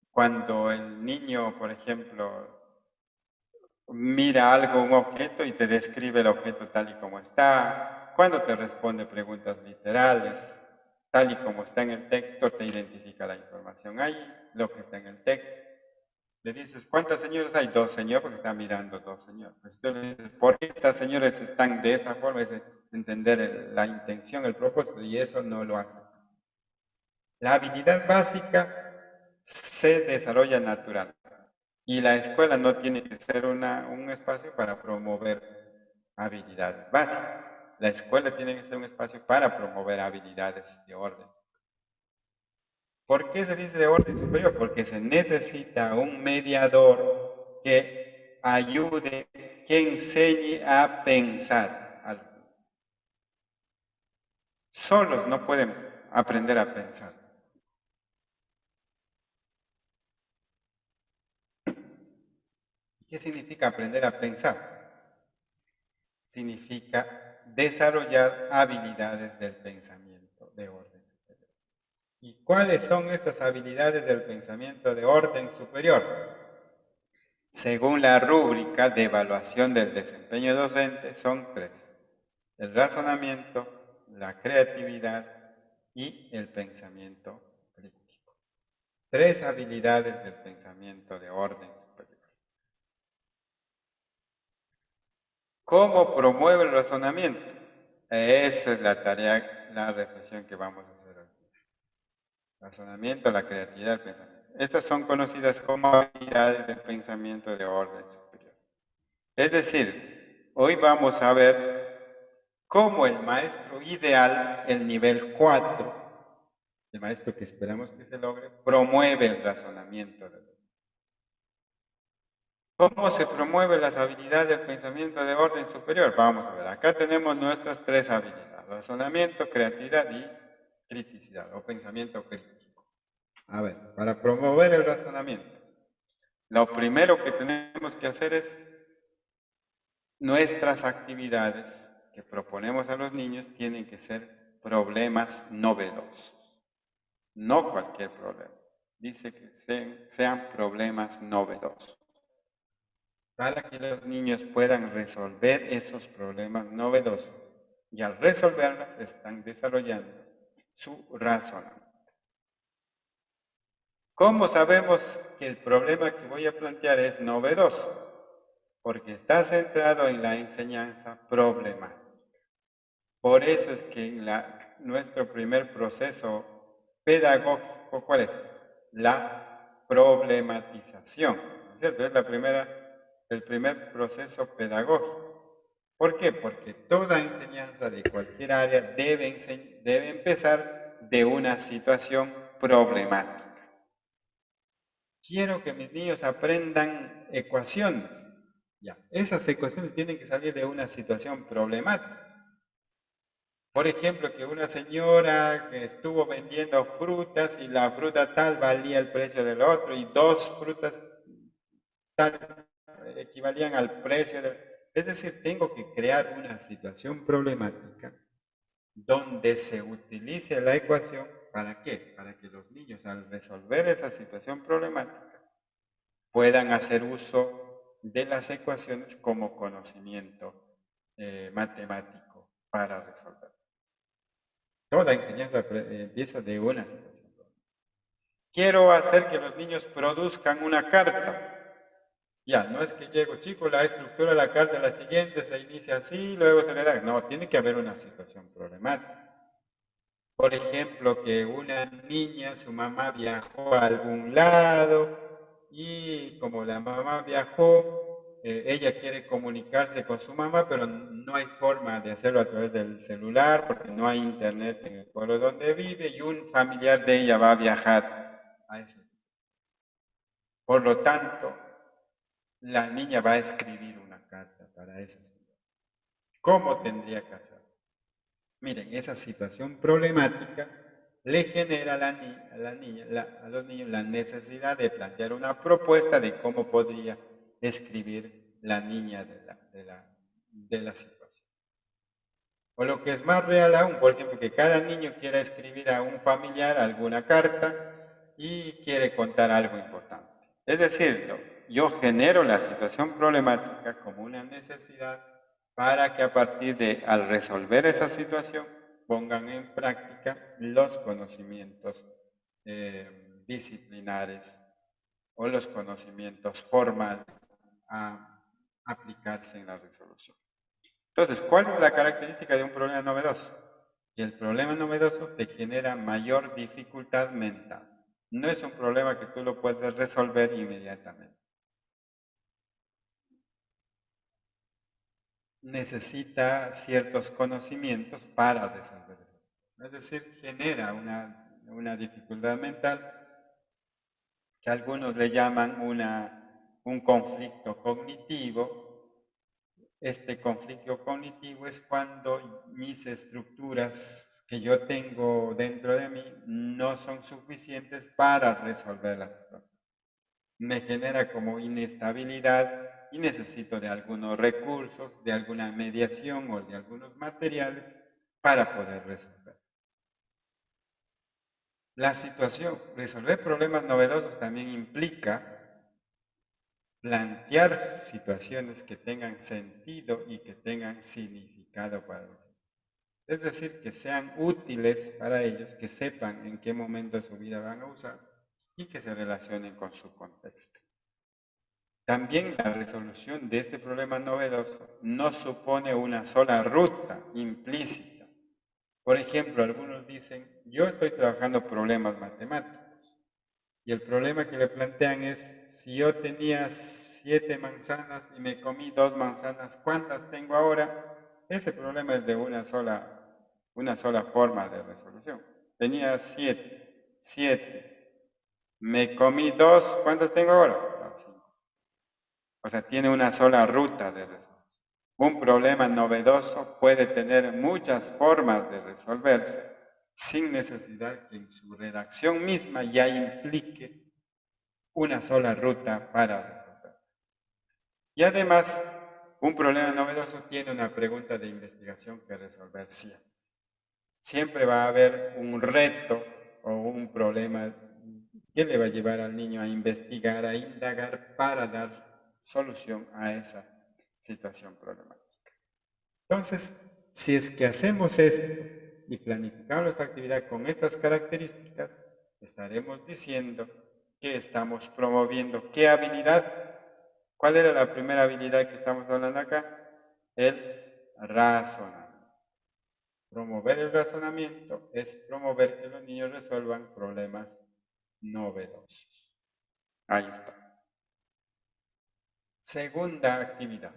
cuando el niño, por ejemplo, mira algo, un objeto y te describe el objeto tal y como está, cuando te responde preguntas literales, tal y como está en el texto, te identifica la información ahí, lo que está en el texto. Le dices, ¿cuántas señoras hay? 2 señores, porque está mirando 2 señores. Pues tú le dices, ¿por qué estas señoras están de esta forma? Es entender la intención, el propósito, y eso no lo hace. La habilidad básica se desarrolla natural. Y la escuela no tiene que ser un espacio para promover habilidades básicas. La escuela tiene que ser un espacio para promover habilidades de orden. ¿Por qué se dice de orden superior? Porque se necesita un mediador que ayude, que enseñe a pensar algo. Solos no pueden aprender a pensar. ¿Qué significa aprender a pensar? Significa desarrollar habilidades del pensamiento de orden superior. ¿Y cuáles son estas habilidades del pensamiento de orden superior? Según la rúbrica de evaluación del desempeño docente, son 3. El razonamiento, la creatividad y el pensamiento crítico. 3 habilidades del pensamiento de orden superior. ¿Cómo promueve el razonamiento? Esa es la tarea, la reflexión que vamos a hacer hoy. Razonamiento, la creatividad, el pensamiento. Estas son conocidas como habilidades del pensamiento de orden superior. Es decir, hoy vamos a ver cómo el maestro ideal, el nivel 4, el maestro que esperamos que se logre, promueve el razonamiento. ¿Cómo se promueven las habilidades del pensamiento de orden superior? Vamos a ver, acá tenemos nuestras 3 habilidades, razonamiento, creatividad y criticidad o pensamiento crítico. A ver, para promover el razonamiento, lo primero que tenemos que hacer es nuestras actividades que proponemos a los niños tienen que ser problemas novedosos, no cualquier problema. Dice que sean problemas novedosos, para que los niños puedan resolver esos problemas novedosos y al resolverlos están desarrollando su razonamiento. ¿Cómo sabemos que el problema que voy a plantear es novedoso? Porque está centrado en la enseñanza problemática. Por eso es que nuestro primer proceso pedagógico, ¿cuál es? La problematización, ¿no es cierto? Es el primer proceso pedagógico. ¿Por qué? Porque toda enseñanza de cualquier área debe empezar de una situación problemática. Quiero que mis niños aprendan ecuaciones. Ya, esas ecuaciones tienen que salir de una situación problemática. Por ejemplo, que una señora que estuvo vendiendo frutas y la fruta tal valía el precio del otro y 2 frutas tales equivalían al precio es decir, tengo que crear una situación problemática donde se utilice la ecuación. ¿Para qué? Para que los niños, al resolver esa situación problemática, puedan hacer uso de las ecuaciones como conocimiento matemático para resolver. Toda enseñanza empieza de una situación. Quiero hacer que los niños produzcan una carta. Ya, no es que llego, chicos, la estructura de la carta es la siguiente, se inicia así, luego se le da. No, tiene que haber una situación problemática. Por ejemplo, que una niña, su mamá viajó a algún lado y como la mamá viajó, ella quiere comunicarse con su mamá, pero no hay forma de hacerlo a través del celular porque no hay internet en el pueblo donde vive y un familiar de ella va a viajar a ese. Por lo tanto, la niña va a escribir una carta para esa situación. ¿Cómo tendría que hacerlo? Miren, esa situación problemática le genera a los niños la necesidad de plantear una propuesta de cómo podría escribir la niña de la situación. O lo que es más real aún, por ejemplo, que cada niño quiera escribir a un familiar alguna carta y quiere contar algo importante. Es decir, yo genero la situación problemática como una necesidad para que a partir de, al resolver esa situación, pongan en práctica los conocimientos disciplinares o los conocimientos formales a aplicarse en la resolución. Entonces, ¿cuál es la característica de un problema novedoso? Que el problema novedoso te genera mayor dificultad mental. No es un problema que tú lo puedes resolver inmediatamente. Necesita ciertos conocimientos para resolver eso. Es decir, genera una dificultad mental que algunos le llaman un conflicto cognitivo. Este conflicto cognitivo es cuando mis estructuras que yo tengo dentro de mí no son suficientes para resolver las cosas. Me genera como inestabilidad y necesito de algunos recursos, de alguna mediación o de algunos materiales para poder resolver. La situación, resolver problemas novedosos también implica plantear situaciones que tengan sentido y que tengan significado para ellos. Es decir, que sean útiles para ellos, que sepan en qué momento de su vida van a usar y que se relacionen con su contexto. También la resolución de este problema novedoso no supone una sola ruta implícita. Por ejemplo, algunos dicen, yo estoy trabajando problemas matemáticos y el problema que le plantean es, si yo tenía 7 manzanas y me comí 2 manzanas, ¿cuántas tengo ahora? Ese problema es de una sola forma de resolución. Tenía 7, me comí 2, ¿cuántas tengo ahora? 5. O sea, tiene una sola ruta de resolución. Un problema novedoso puede tener muchas formas de resolverse sin necesidad que en su redacción misma ya implique una sola ruta para resolver. Y además, un problema novedoso tiene una pregunta de investigación que resolver siempre. Siempre va a haber un reto o un problema que le va a llevar al niño a investigar, a indagar para dar solución a esa situación problemática. Entonces, si es que hacemos esto y planificamos nuestra actividad con estas características, estaremos diciendo que estamos promoviendo qué habilidad. ¿Cuál era la primera habilidad que estamos hablando acá? El razonamiento. Promover el razonamiento es promover que los niños resuelvan problemas novedosos. Ahí está. Segunda actividad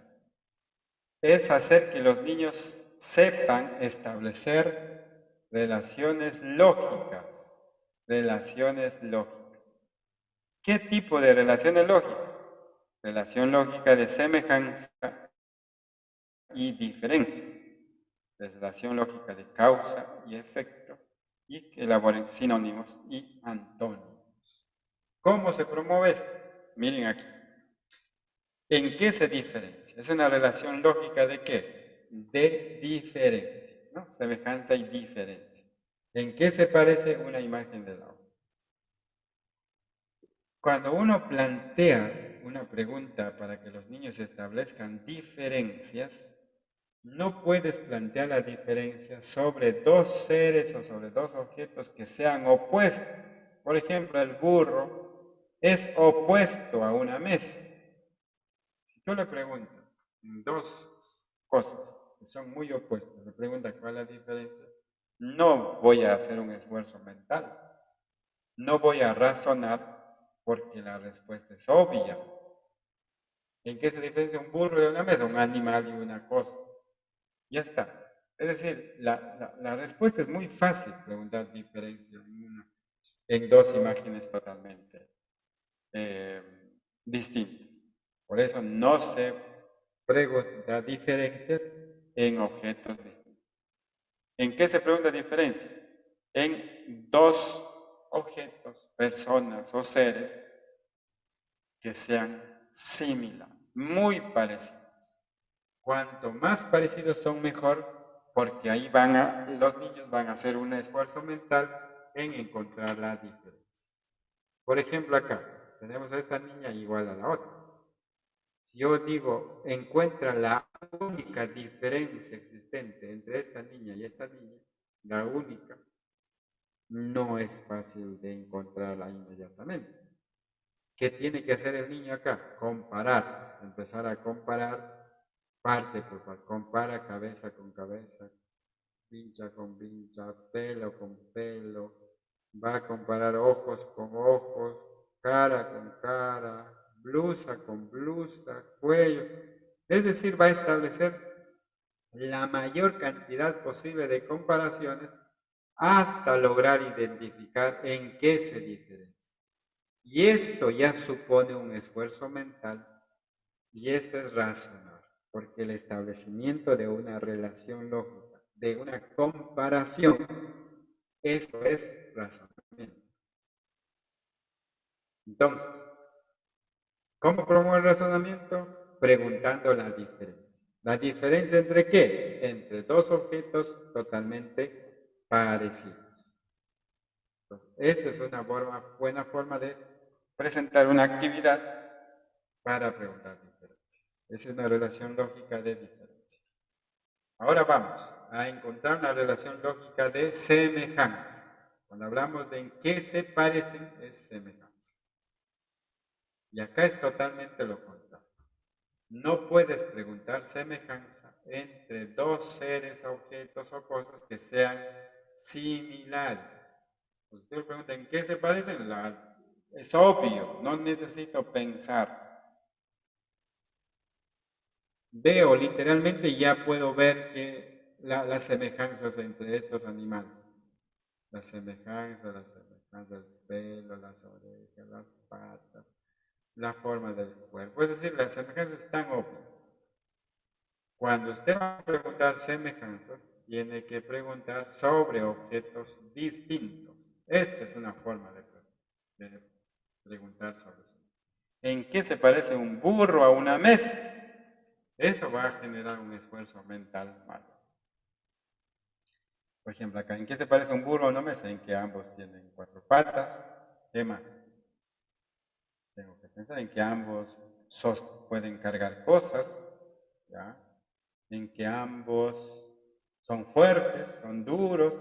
es hacer que los niños sepan establecer relaciones lógicas. Relaciones lógicas. ¿Qué tipo de relaciones lógicas? Relación lógica de semejanza y diferencia. Relación lógica de causa y efecto, y que elaboren sinónimos y antónimos. ¿Cómo se promueve esto? Miren aquí. ¿En qué se diferencia? Es una relación lógica ¿de qué? De diferencia, ¿no? Semejanza y diferencia. ¿En qué se parece una imagen de la otra? Cuando uno plantea una pregunta para que los niños establezcan diferencias, no puedes plantear la diferencia sobre dos seres o sobre dos objetos que sean opuestos. Por ejemplo, el burro es opuesto a una mesa. Si tú le preguntas dos cosas que son muy opuestas, le preguntas cuál es la diferencia, no voy a hacer un esfuerzo mental, no voy a razonar porque la respuesta es obvia. ¿En qué se diferencia un burro de una mesa? Un animal y una cosa. Ya está. Es decir, la respuesta es muy fácil preguntar diferencia en dos imágenes totalmente distintas. Por eso no se pregunta diferencias en objetos distintos. ¿En qué se pregunta diferencia? En dos objetos, personas o seres que sean similares, muy parecidos. Cuanto más parecidos son mejor, porque ahí los niños van a hacer un esfuerzo mental en encontrar la diferencia. Por ejemplo, acá tenemos a esta niña igual a la otra. Si yo digo, encuentra la única diferencia existente entre esta niña y esta niña, la única, no es fácil de encontrarla inmediatamente. ¿Qué tiene que hacer el niño acá? Comparar, empezar a comparar parte por parte, compara cabeza con cabeza, pincha con pincha, pelo con pelo, va a comparar ojos con ojos, cara con cara, blusa con blusa, cuello. Es decir, va a establecer la mayor cantidad posible de comparaciones hasta lograr identificar en qué se diferencia. Y esto ya supone un esfuerzo mental y esto es razonar, porque el establecimiento de una relación lógica, de una comparación, eso es razonamiento. Entonces, ¿cómo promueve el razonamiento? Preguntando la diferencia. ¿La diferencia entre qué? Entre dos objetos totalmente parecidos. Entonces, esta es una buena forma de presentar una actividad para preguntar diferencia. Esa es una relación lógica de diferencia. Ahora vamos a encontrar una relación lógica de semejanza. Cuando hablamos de en qué se parecen, es semejanza. Y acá es totalmente lo contrario. No puedes preguntar semejanza entre dos seres, objetos o cosas que sean similares. Usted pregunta en qué se parecen, es obvio, no necesito pensar. Veo literalmente y ya puedo ver que las semejanzas entre estos animales. Las semejanzas del pelo, las orejas, las patas, la forma del cuerpo. Es decir, las semejanzas están obvias. Cuando usted va a preguntar semejanzas, tiene que preguntar sobre objetos distintos. Esta es una forma de preguntar sobre eso. ¿En qué se parece un burro a una mesa? Eso va a generar un esfuerzo mental mayor. Por ejemplo, acá, ¿en qué se parece un burro a una mesa? En que ambos tienen cuatro patas. ¿Qué más? Tengo que pensar en que ambos pueden cargar cosas, ¿ya? En que ambos son fuertes, son duros,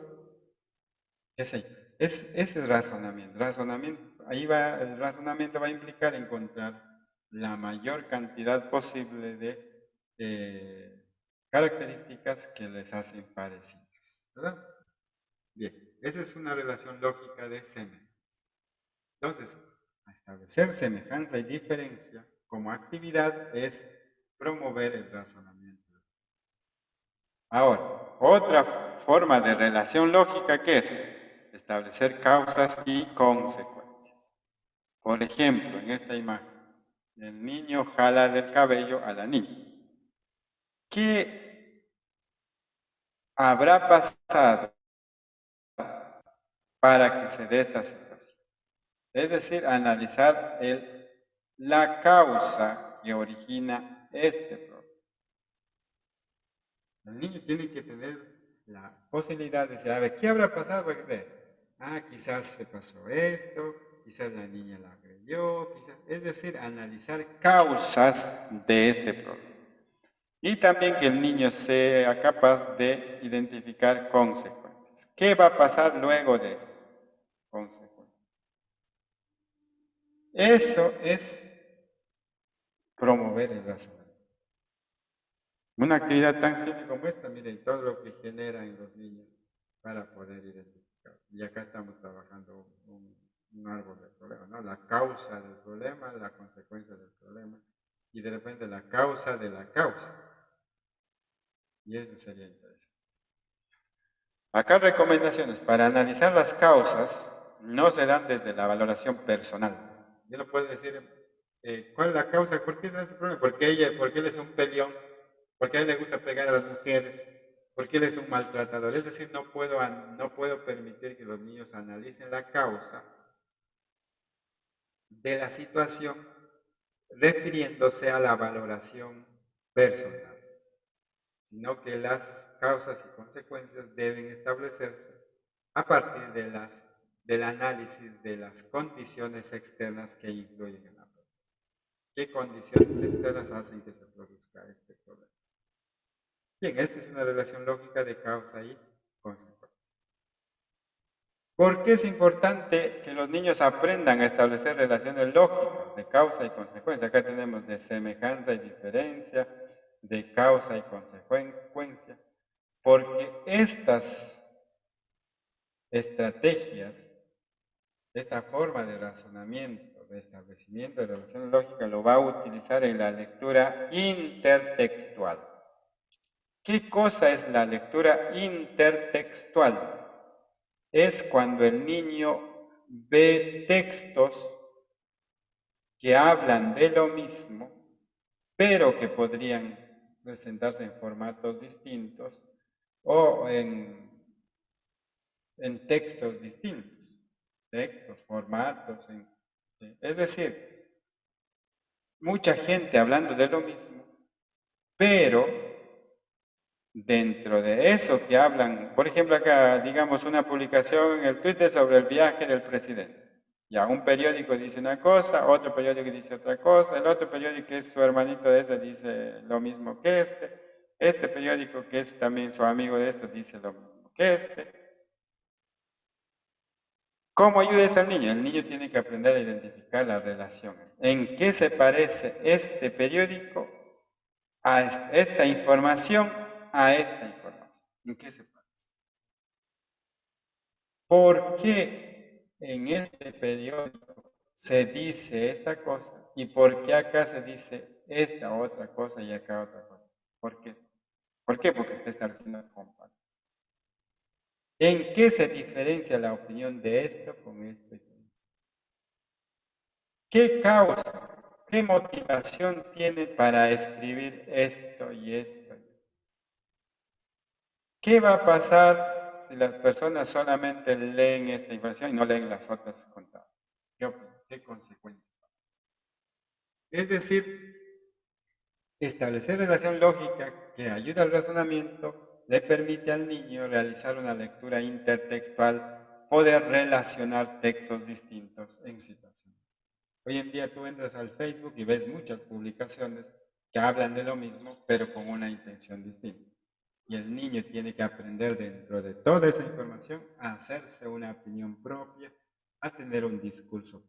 qué sé yo. Ese es razonamiento. El razonamiento va a implicar encontrar la mayor cantidad posible de características que les hacen parecidas, ¿verdad? Bien, esa es una relación lógica de semejanza. Entonces, establecer semejanza y diferencia como actividad es promover el razonamiento. Ahora, otra forma de relación lógica que es establecer causas y consecuencias. Por ejemplo, en esta imagen, el niño jala del cabello a la niña. ¿Qué habrá pasado para que se dé esta situación? Es decir, analizar la causa que origina este problema. El niño tiene que tener la posibilidad de decir, a ver, ¿qué habrá pasado? Porque, quizás se pasó esto, quizás la niña la agredió, quizás, es decir, analizar causas de este problema. Y también que el niño sea capaz de identificar consecuencias. ¿Qué va a pasar luego de esto? Consecuencias. Eso es promover el razonamiento. Una actividad tan simple como esta, miren, todo lo que genera en los niños para poder identificar. Y acá estamos trabajando un árbol del problema, ¿no? La causa del problema, la consecuencia del problema, y de repente la causa de la causa. Y eso sería interesante. Acá recomendaciones para analizar las causas no se dan desde la valoración personal. Yo no puedo decir, ¿cuál es la causa? ¿Por qué es este problema? ¿Por qué él es un peleón? ¿Por qué a él le gusta pegar a las mujeres? ¿Por qué él es un maltratador? Es decir, no puedo permitir que los niños analicen la causa de la situación refiriéndose a la valoración personal, sino que las causas y consecuencias deben establecerse a partir del análisis de las condiciones externas que influyen en la persona. ¿Qué condiciones externas hacen que se produzca este problema? Bien, esto es una relación lógica de causa y consecuencia. ¿Por qué es importante que los niños aprendan a establecer relaciones lógicas de causa y consecuencia? Acá tenemos de semejanza y diferencia, de causa y consecuencia, porque estas estrategias, esta forma de razonamiento, de establecimiento de relaciones lógicas, lo va a utilizar en la lectura intertextual. ¿Qué cosa es la lectura intertextual? Es cuando el niño ve textos que hablan de lo mismo, pero que podrían presentarse en formatos distintos o en textos distintos, textos, formatos. Es decir, mucha gente hablando de lo mismo, pero dentro de eso que hablan, por ejemplo acá, digamos, una publicación en el Twitter sobre el viaje del presidente. Ya, un periódico dice una cosa, otro periódico dice otra cosa, el otro periódico que es su hermanito de este dice lo mismo que este periódico que es también su amigo de este dice lo mismo que este. ¿Cómo ayuda esto al niño? El niño tiene que aprender a identificar las relaciones. ¿En qué se parece este periódico a esta información a esta información? ¿En qué se parece? ¿Por qué en este periódico se dice esta cosa y por qué acá se dice esta otra cosa y acá otra cosa? ¿Por qué? ¿Por qué? Porque está estableciendo comparación. ¿En qué se diferencia la opinión de esto con esto? ¿Qué causa, qué motivación tiene para escribir esto y esto? ¿Qué va a pasar si las personas solamente leen esta información y no leen las otras contadas? ¿Qué consecuencias? Es decir, establecer relación lógica que ayuda al razonamiento le permite al niño realizar una lectura intertextual, poder relacionar textos distintos en situaciones. Hoy en día tú entras al Facebook y ves muchas publicaciones que hablan de lo mismo, pero con una intención distinta. Y el niño tiene que aprender dentro de toda esa información a hacerse una opinión propia, a tener un discurso.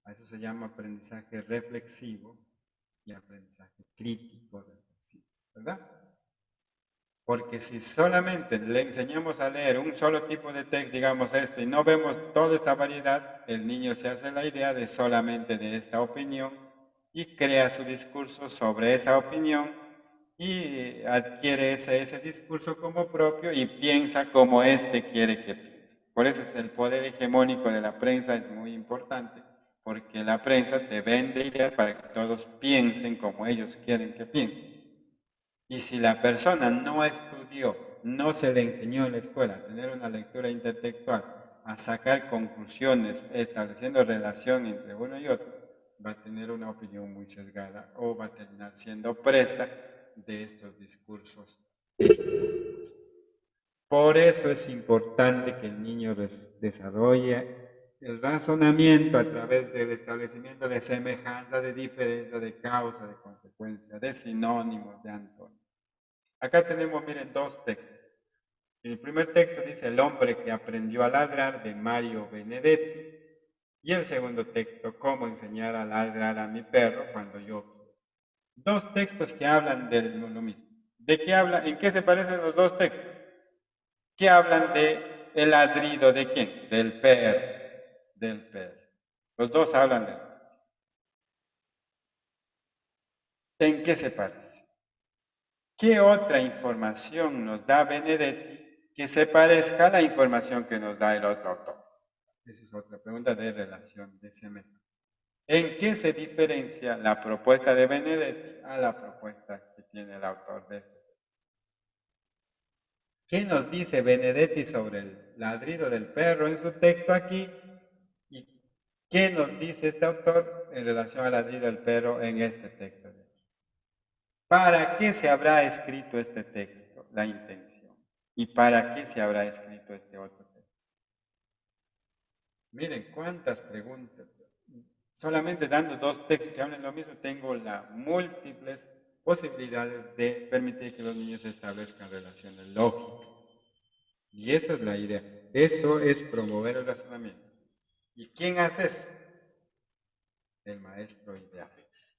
A eso se llama aprendizaje reflexivo y aprendizaje crítico reflexivo, ¿verdad? Porque si solamente le enseñamos a leer un solo tipo de texto, digamos esto, y no vemos toda esta variedad, el niño se hace la idea de solamente de esta opinión y crea su discurso sobre esa opinión y adquiere ese discurso como propio y piensa como éste quiere que piense. Por eso el poder hegemónico de la prensa es muy importante, porque la prensa te vende ideas para que todos piensen como ellos quieren que piensen. Y si la persona no estudió, no se le enseñó en la escuela a tener una lectura intertextual, a sacar conclusiones estableciendo relación entre uno y otro, va a tener una opinión muy sesgada o va a terminar siendo presa de estos discursos. Por eso es importante que el niño desarrolle el razonamiento a través del establecimiento de semejanza, de diferencia, de causa, de consecuencia, de sinónimos, de antónimos. Acá tenemos, miren, dos textos. El primer texto dice El hombre que aprendió a ladrar, de Mario Benedetti. Y el segundo texto, Cómo enseñar a ladrar a mi perro cuando yo quiero. Dos textos que hablan de lo mismo. ¿De qué hablan? ¿En qué se parecen los dos textos? ¿Qué hablan de el ladrido de quién? Del perro. Del perro. Los dos hablan de él. ¿En qué se parece? ¿Qué otra información nos da Benedetti que se parezca a la información que nos da el otro autor? Esa es otra pregunta de relación, de semejanza. ¿En qué se diferencia la propuesta de Benedetti a la propuesta que tiene el autor de este? ¿Qué nos dice Benedetti sobre el ladrido del perro en su texto aquí? ¿Y qué nos dice este autor en relación al ladrido del perro en este texto de aquí? ¿Para qué se habrá escrito este texto? La intención. ¿Y para qué se habrá escrito este otro texto? Miren cuántas preguntas. Solamente dando dos textos que hablan lo mismo, tengo las múltiples posibilidades de permitir que los niños establezcan relaciones lógicas. Y esa es la idea. Eso es promover el razonamiento. ¿Y quién hace eso? El maestro ideal.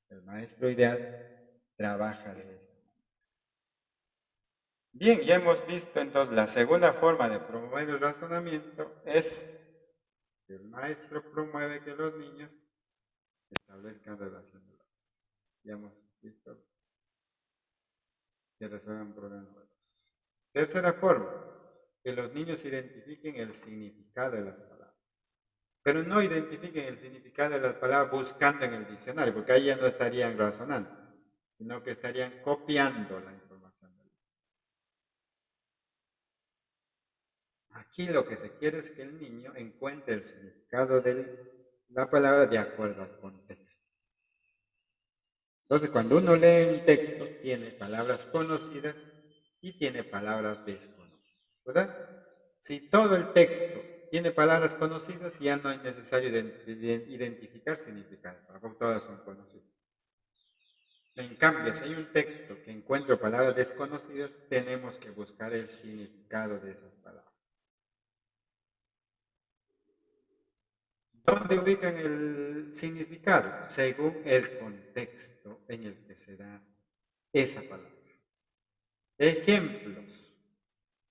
El maestro ideal trabaja de esto. Bien, ya hemos visto entonces la segunda forma de promover el razonamiento es que el maestro promueve que los niños establezcan relaciones lógicas. Ya hemos visto que resuelvan problemas lógicos. Tercera forma, que los niños identifiquen el significado de las palabras. Pero no identifiquen el significado de las palabras buscando en el diccionario, porque ahí ya no estarían razonando, sino que estarían copiando la información. Aquí lo que se quiere es que el niño encuentre el significado de la palabra de acuerdo al contexto. Entonces, cuando uno lee un texto, tiene palabras conocidas y tiene palabras desconocidas, ¿verdad? Si todo el texto tiene palabras conocidas, ya no es necesario identificar significados, porque todas son conocidas. En cambio, si hay un texto que encuentra palabras desconocidas, tenemos que buscar el significado de esas palabras. ¿Dónde ubican el significado? Según el contexto en el que se da esa palabra. Ejemplos.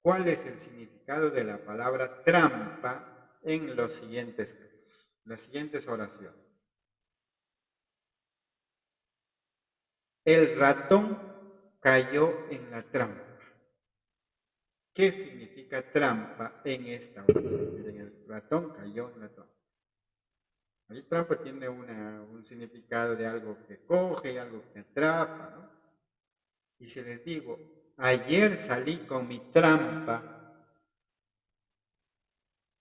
¿Cuál es el significado de la palabra trampa en los siguientes casos? Las siguientes oraciones. El ratón cayó en la trampa. ¿Qué significa trampa en esta oración? Miren, el ratón cayó en la trampa. Ahí trampa tiene un significado de algo que coge, algo que atrapa, ¿no? Y si les digo, ayer salí con mi trampa,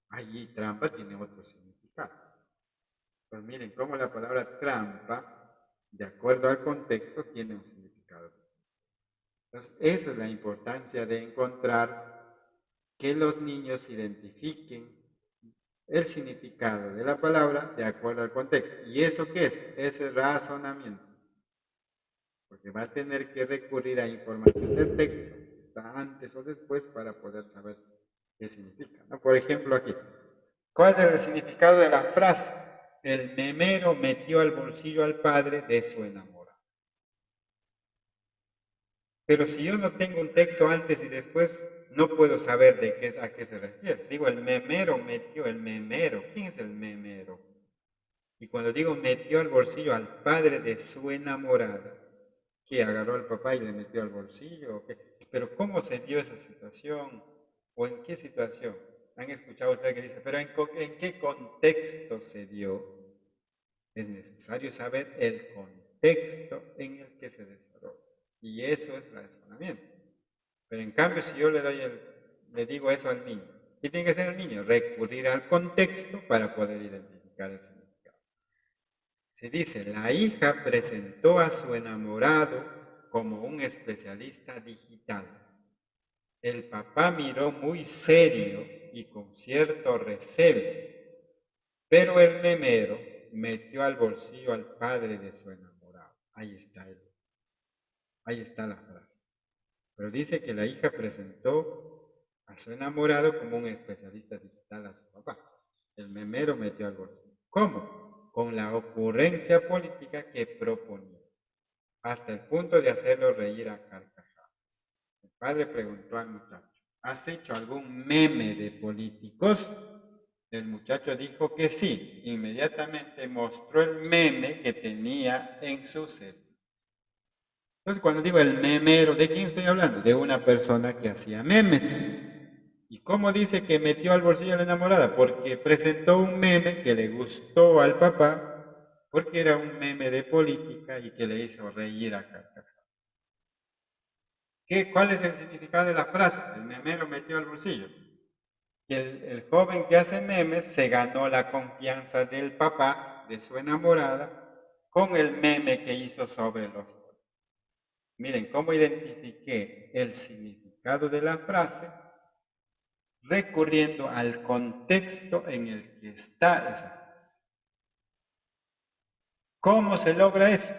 allí trampa tiene otro significado. Pues miren cómo la palabra trampa, de acuerdo al contexto, tiene un significado. Entonces, esa es la importancia de encontrar que los niños identifiquen el significado de la palabra de acuerdo al contexto. ¿Y eso qué es? Ese razonamiento. Porque va a tener que recurrir a información del texto, está antes o después, para poder saber qué significa, ¿no? Por ejemplo, aquí, ¿cuál es el significado de la frase? El memero metió al bolsillo al padre de su enamorada. Pero si yo no tengo un texto antes y después, no puedo saber a qué se refiere. Si digo, el memero metió, el memero, ¿quién es el memero? Y cuando digo metió al bolsillo al padre de su enamorada, ¿que agarró al papá y le metió al bolsillo? ¿O qué? Pero ¿cómo se dio esa situación? ¿O en qué situación? ¿Han escuchado ustedes que dice, pero en qué contexto se dio? Es necesario saber el contexto en el que se desarrolla. Y eso es razonamiento. Pero en cambio, si yo le digo eso al niño, ¿qué tiene que hacer el niño? Recurrir al contexto para poder identificar el significado. Se dice, la hija presentó a su enamorado como un especialista digital. El papá miró muy serio y con cierto recelo, pero el memero metió al bolsillo al padre de su enamorado. Ahí está la frase. Pero dice que la hija presentó a su enamorado como un especialista digital a su papá. El memero metió al bolsillo. ¿Cómo? Con la ocurrencia política que proponía, hasta el punto de hacerlo reír a carcajadas. El padre preguntó al muchacho, ¿has hecho algún meme de políticos? El muchacho dijo que sí. Inmediatamente mostró el meme que tenía en su celular. Entonces, cuando digo el memero, ¿de quién estoy hablando? De una persona que hacía memes. ¿Y cómo dice que metió al bolsillo a la enamorada? Porque presentó un meme que le gustó al papá, porque era un meme de política y que le hizo reír a carcajadas. ¿Cuál es el significado de la frase? El memero metió al bolsillo. Que el joven que hace memes se ganó la confianza del papá, de su enamorada, con el meme que hizo sobre los jóvenes. Miren cómo identifiqué el significado de la frase recurriendo al contexto en el que está esa frase. ¿Cómo se logra eso?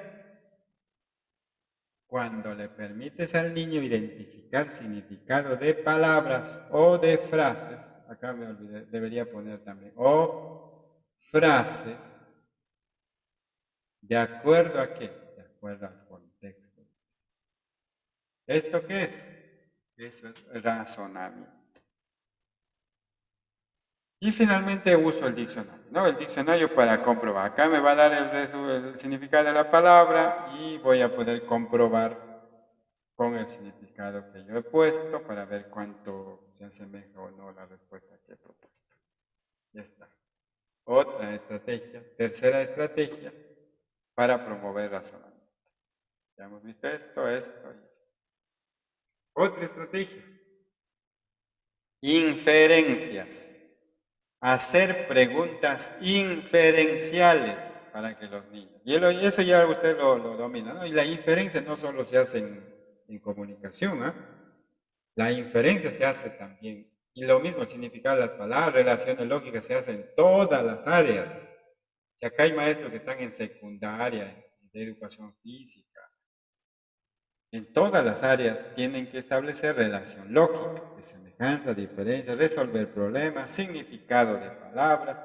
Cuando le permites al niño identificar significado de palabras o de frases, acá me olvidé, debería poner también, o frases, ¿de acuerdo a qué? De acuerdo al contexto. ¿Esto qué es? Eso es razonamiento. Y finalmente uso el diccionario, ¿no? El diccionario para comprobar. Acá me va a dar el significado de la palabra y voy a poder comprobar con el significado que yo he puesto para ver cuánto se asemeja o no la respuesta que he propuesto. Ya está. Otra estrategia, tercera estrategia para promover razonamiento. Ya hemos visto esto y esto. Otra estrategia. Inferencias. Hacer preguntas inferenciales para que los niños. Y eso ya usted lo domina, ¿no? Y la inferencia no solo se hace en comunicación, ¿ah? La inferencia se hace también. Y lo mismo, el significado de las palabras, relaciones lógicas se hacen en todas las áreas. Si acá hay maestros que están en secundaria, de educación física, en todas las áreas tienen que establecer relación lógica, de semejanza, diferencia, resolver problemas, significado de palabras,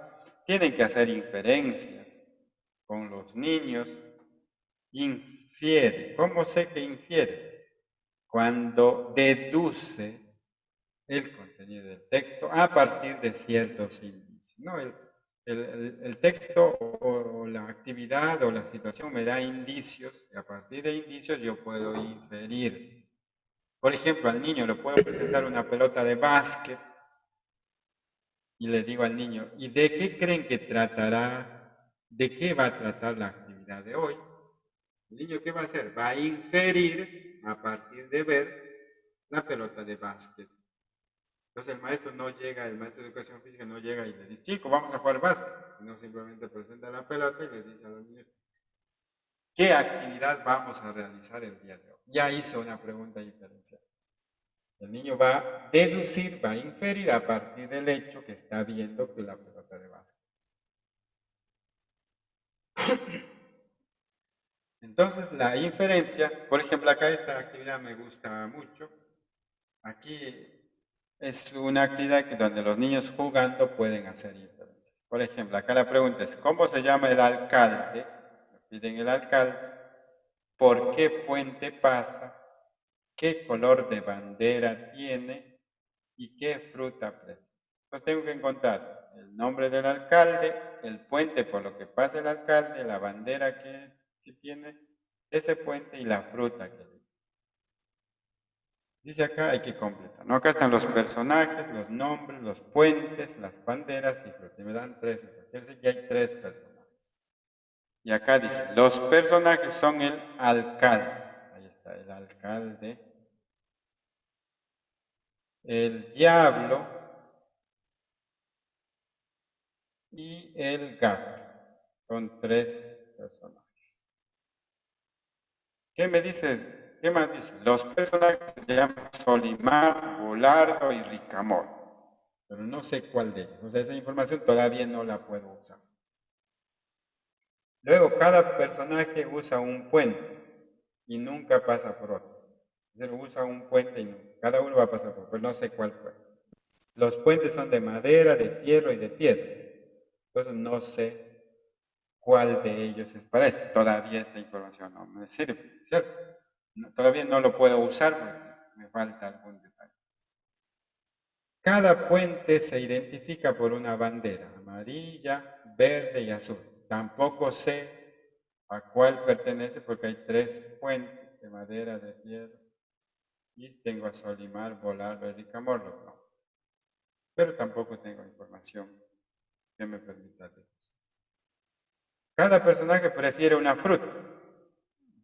tienen que hacer inferencias con los niños, infiere. ¿Cómo sé que infiere? Cuando deduce el contenido del texto a partir de ciertos indicios, ¿no? El texto o la actividad o la situación me da indicios y a partir de indicios yo puedo inferir. Por ejemplo, al niño le puedo presentar una pelota de básquet y le digo al niño, ¿y de qué creen que tratará? ¿De qué va a tratar la actividad de hoy? El niño, ¿qué va a hacer? Va a inferir a partir de ver la pelota de básquet. Entonces el maestro de educación física no llega y le dice, chico, vamos a jugar básquet. No simplemente presenta la pelota y le dice a los niños, ¿qué actividad vamos a realizar el día de hoy? Ya hizo una pregunta diferencial. El niño va a deducir, va a inferir a partir del hecho que está viendo que la pelota de básquet. Entonces la inferencia, por ejemplo, acá esta actividad me gusta mucho. Aquí es una actividad donde los niños jugando pueden hacer inferencias. Por ejemplo, acá la pregunta es, ¿cómo se llama el alcalde? Piden el alcalde, ¿por qué puente pasa? ¿Qué color de bandera tiene? ¿Y qué fruta prefiere? Entonces tengo que encontrar el nombre del alcalde, el puente por lo que pasa el alcalde, la bandera que tiene ese puente y la fruta que tiene. Dice acá, hay que completar, ¿no? Acá están los personajes, los nombres, los puentes, las banderas y frutas. Me dan tres, quiere decir que hay tres personajes. Y acá dice, los personajes son el alcalde. Ahí está, el alcalde. El diablo y el gato. Son tres personajes. ¿Qué me dice? ¿Qué más dice? Los personajes se llaman Solimar, Volardo y Ricamor. Pero no sé cuál de ellos. O sea, esa información todavía no la puedo usar. Luego, cada personaje usa un puente y nunca pasa por otro. Usa un puente y cada uno va a pasar por otro, pero no sé cuál fue. Los puentes son de madera, de hierro y de piedra. Entonces no sé cuál de ellos es para esto. Todavía esta información no me sirve, ¿cierto? Todavía no lo puedo usar porque me falta algún detalle. Cada puente se identifica por una bandera, amarilla, verde y azul. Tampoco sé a cuál pertenece porque hay 3 puentes de madera, de piedra. Y tengo a Solimar, Volardo y Ricamorlo, no. Pero tampoco tengo información que me permita decir. Cada personaje prefiere una fruta.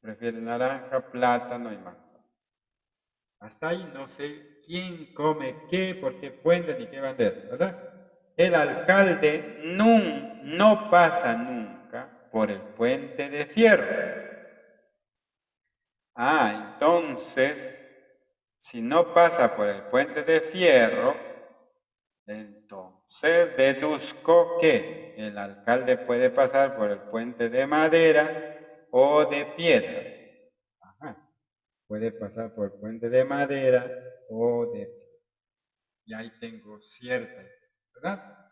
Prefiere naranja, plátano y manzana. Hasta ahí no sé quién come qué, por qué puente ni qué bandera, ¿verdad? El alcalde no pasa nunca por el puente de fierro. Entonces, si no pasa por el puente de fierro, entonces deduzco que el alcalde puede pasar por el puente de madera o de piedra. Puede pasar por el puente de madera o de piedra. Y ahí tengo cierta, ¿verdad?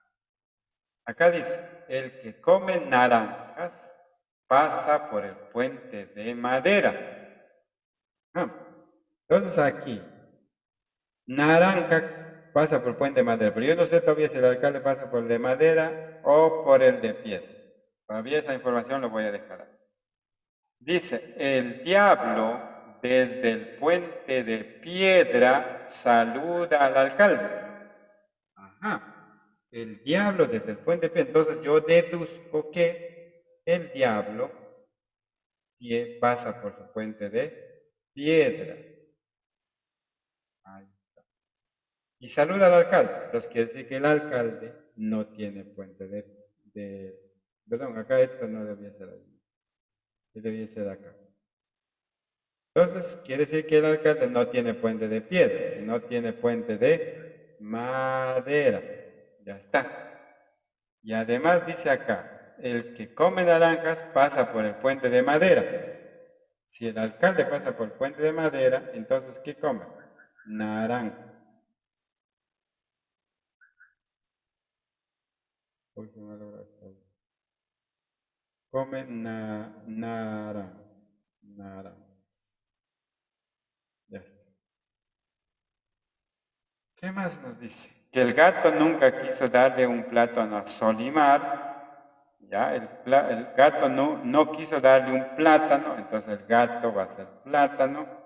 Acá dice, el que come naranjas pasa por el puente de madera. Entonces aquí, naranja pasa por el puente de madera, pero yo no sé todavía si el alcalde pasa por el de madera o por el de piedra. Todavía esa información lo voy a dejar ahí. Dice, el diablo desde el puente de piedra saluda al alcalde. El diablo desde el puente de piedra. Entonces yo deduzco que el diablo pasa por su puente de piedra. Ahí está. Y saluda al alcalde. Entonces quiere decir que el alcalde no tiene puente perdón, acá esto no debía ser ahí. Debía ser acá. Entonces quiere decir que el alcalde no tiene puente de piedra, sino tiene puente de madera. Ya está. Y además dice acá, el que come naranjas pasa por el puente de madera. Si el alcalde pasa por el puente de madera, entonces ¿qué come? Naranja. Come naranjas. Ya está. ¿Qué más nos dice? Que el gato nunca quiso darle un plátano a Solimar. Ya, el gato no quiso darle un plátano, entonces el gato va a ser plátano.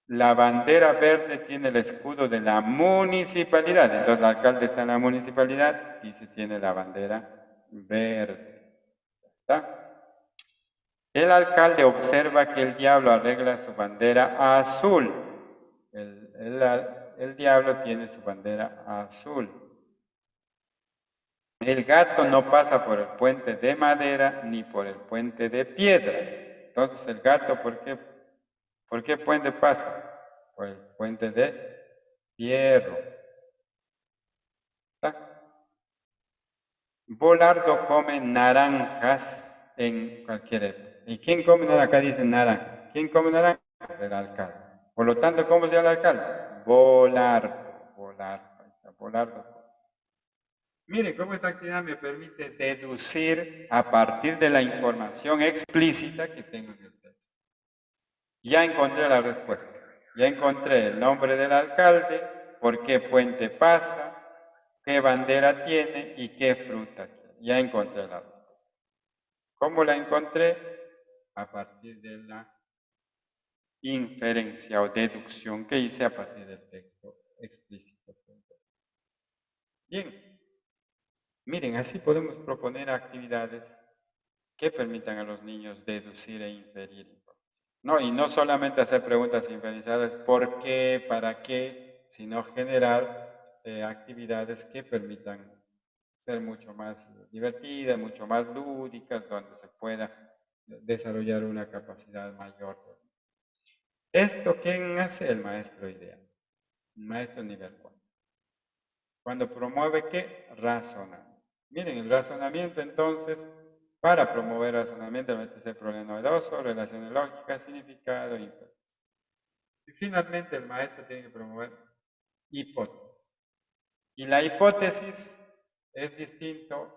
La bandera verde tiene el escudo de la municipalidad. Entonces el alcalde está en la municipalidad y se tiene la bandera verde. ¿Está? El alcalde observa que el diablo arregla su bandera azul. El diablo tiene su bandera azul. El gato no pasa por el puente de madera ni por el puente de piedra. Entonces el gato, ¿por qué puente pasa? Por el puente de hierro. ¿Está? Volardo come naranjas en cualquier época. ¿Y quién come naranjas? Acá dice naranjas. ¿Quién come naranjas? El alcalde. Por lo tanto, ¿cómo se llama el alcalde? Volardo. Volardo. Mire cómo esta actividad me permite deducir a partir de la información explícita que tengo en el texto. Ya encontré la respuesta. Ya encontré el nombre del alcalde, por qué puente pasa, qué bandera tiene y qué fruta tiene. Ya encontré la respuesta. ¿Cómo la encontré? A partir de la inferencia o deducción que hice a partir del texto explícito. Bien. Miren, así podemos proponer actividades que permitan a los niños deducir e inferir. No, y no solamente hacer preguntas inferenciales, ¿por qué? ¿Para qué? Sino generar actividades que permitan ser mucho más divertidas, mucho más lúdicas, donde se pueda desarrollar una capacidad mayor. ¿Esto quién hace? El maestro ideal, el maestro nivel 4. Cuando promueve ¿qué? Razonamiento. Miren, el razonamiento entonces, para promover razonamiento, el maestro dice problema novedoso, relaciones lógicas, significado, interpretación. Y finalmente el maestro tiene que promover hipótesis. Y la hipótesis es distinto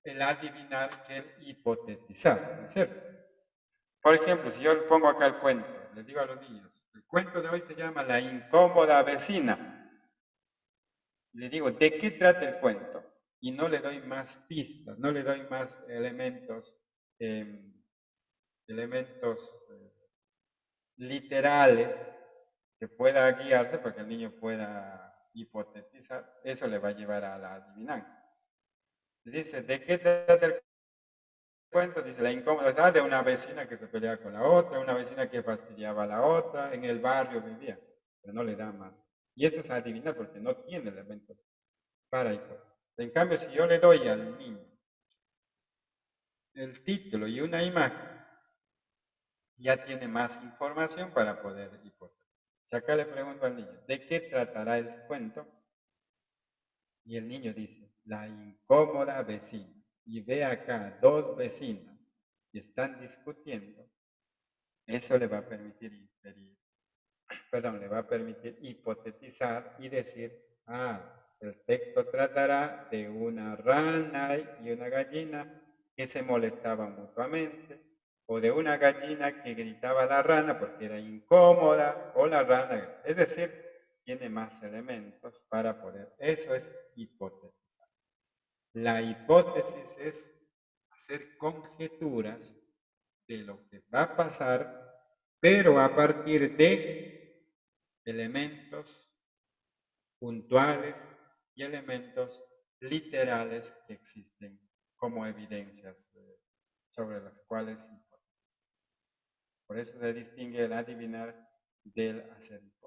el adivinar que el hipotetizar, ¿no es cierto? Por ejemplo, si yo le pongo acá el cuento, les digo a los niños, el cuento de hoy se llama La incómoda vecina. Le digo, ¿de qué trata el cuento? Y no le doy más pistas, no le doy más elementos, literales que pueda guiarse para que el niño pueda hipotetizar. Eso le va a llevar a la adivinanza. Dice, ¿de qué trata el cuento? Dice, la incómoda, de una vecina que se peleaba con la otra, una vecina que fastidiaba a la otra, en el barrio vivía, pero no le da más. Y eso es adivinar porque no tiene elementos para hipotetizar. En cambio, si yo le doy al niño el título y una imagen, ya tiene más información para poder hipotetizar. Si acá le pregunto al niño, ¿de qué tratará el cuento? Y el niño dice, la incómoda vecina. Y ve acá dos vecinas y están discutiendo. Eso le va a permitir hipotetizar y decir, el texto tratará de una rana y una gallina que se molestaban mutuamente, o de una gallina que gritaba a la rana porque era incómoda, o la rana, es decir, tiene más elementos para poder, eso es hipotetizar. La hipótesis es hacer conjeturas de lo que va a pasar, pero a partir de elementos puntuales y elementos literales que existen como evidencias sobre las cuales hipotizar. Por eso se distingue el adivinar del hacer hipótesis.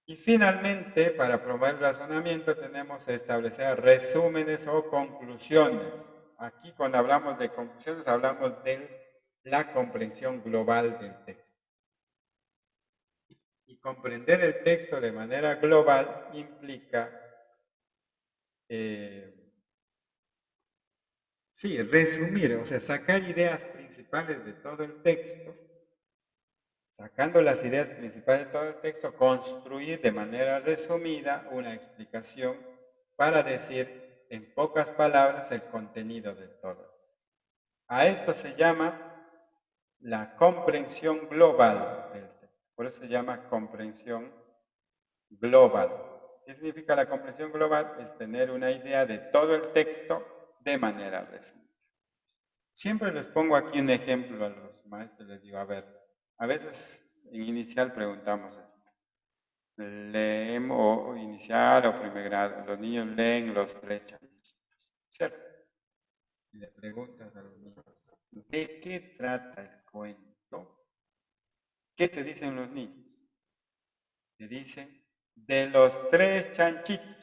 Y finalmente, para probar el razonamiento, tenemos que establecer resúmenes o conclusiones. Aquí, cuando hablamos de conclusiones, hablamos de la comprensión global del texto. Y comprender el texto de manera global implica, resumir, o sea, sacar ideas principales de todo el texto. Sacando las ideas principales de todo el texto, construir de manera resumida una explicación para decir en pocas palabras el contenido de todo. A esto se llama la comprensión global del texto. Por eso se llama comprensión global. ¿Qué significa la comprensión global? Es tener una idea de todo el texto de manera resumida. Siempre les pongo aquí un ejemplo a los maestros, les digo, a ver, a veces en inicial preguntamos esto. Leemos inicial o primer grado, los niños leen los 3 chanchitos, ¿cierto? Y le preguntas a los niños, ¿de qué trata el cuento? ¿Qué te dicen los niños? Te dicen, de los 3 chanchitos.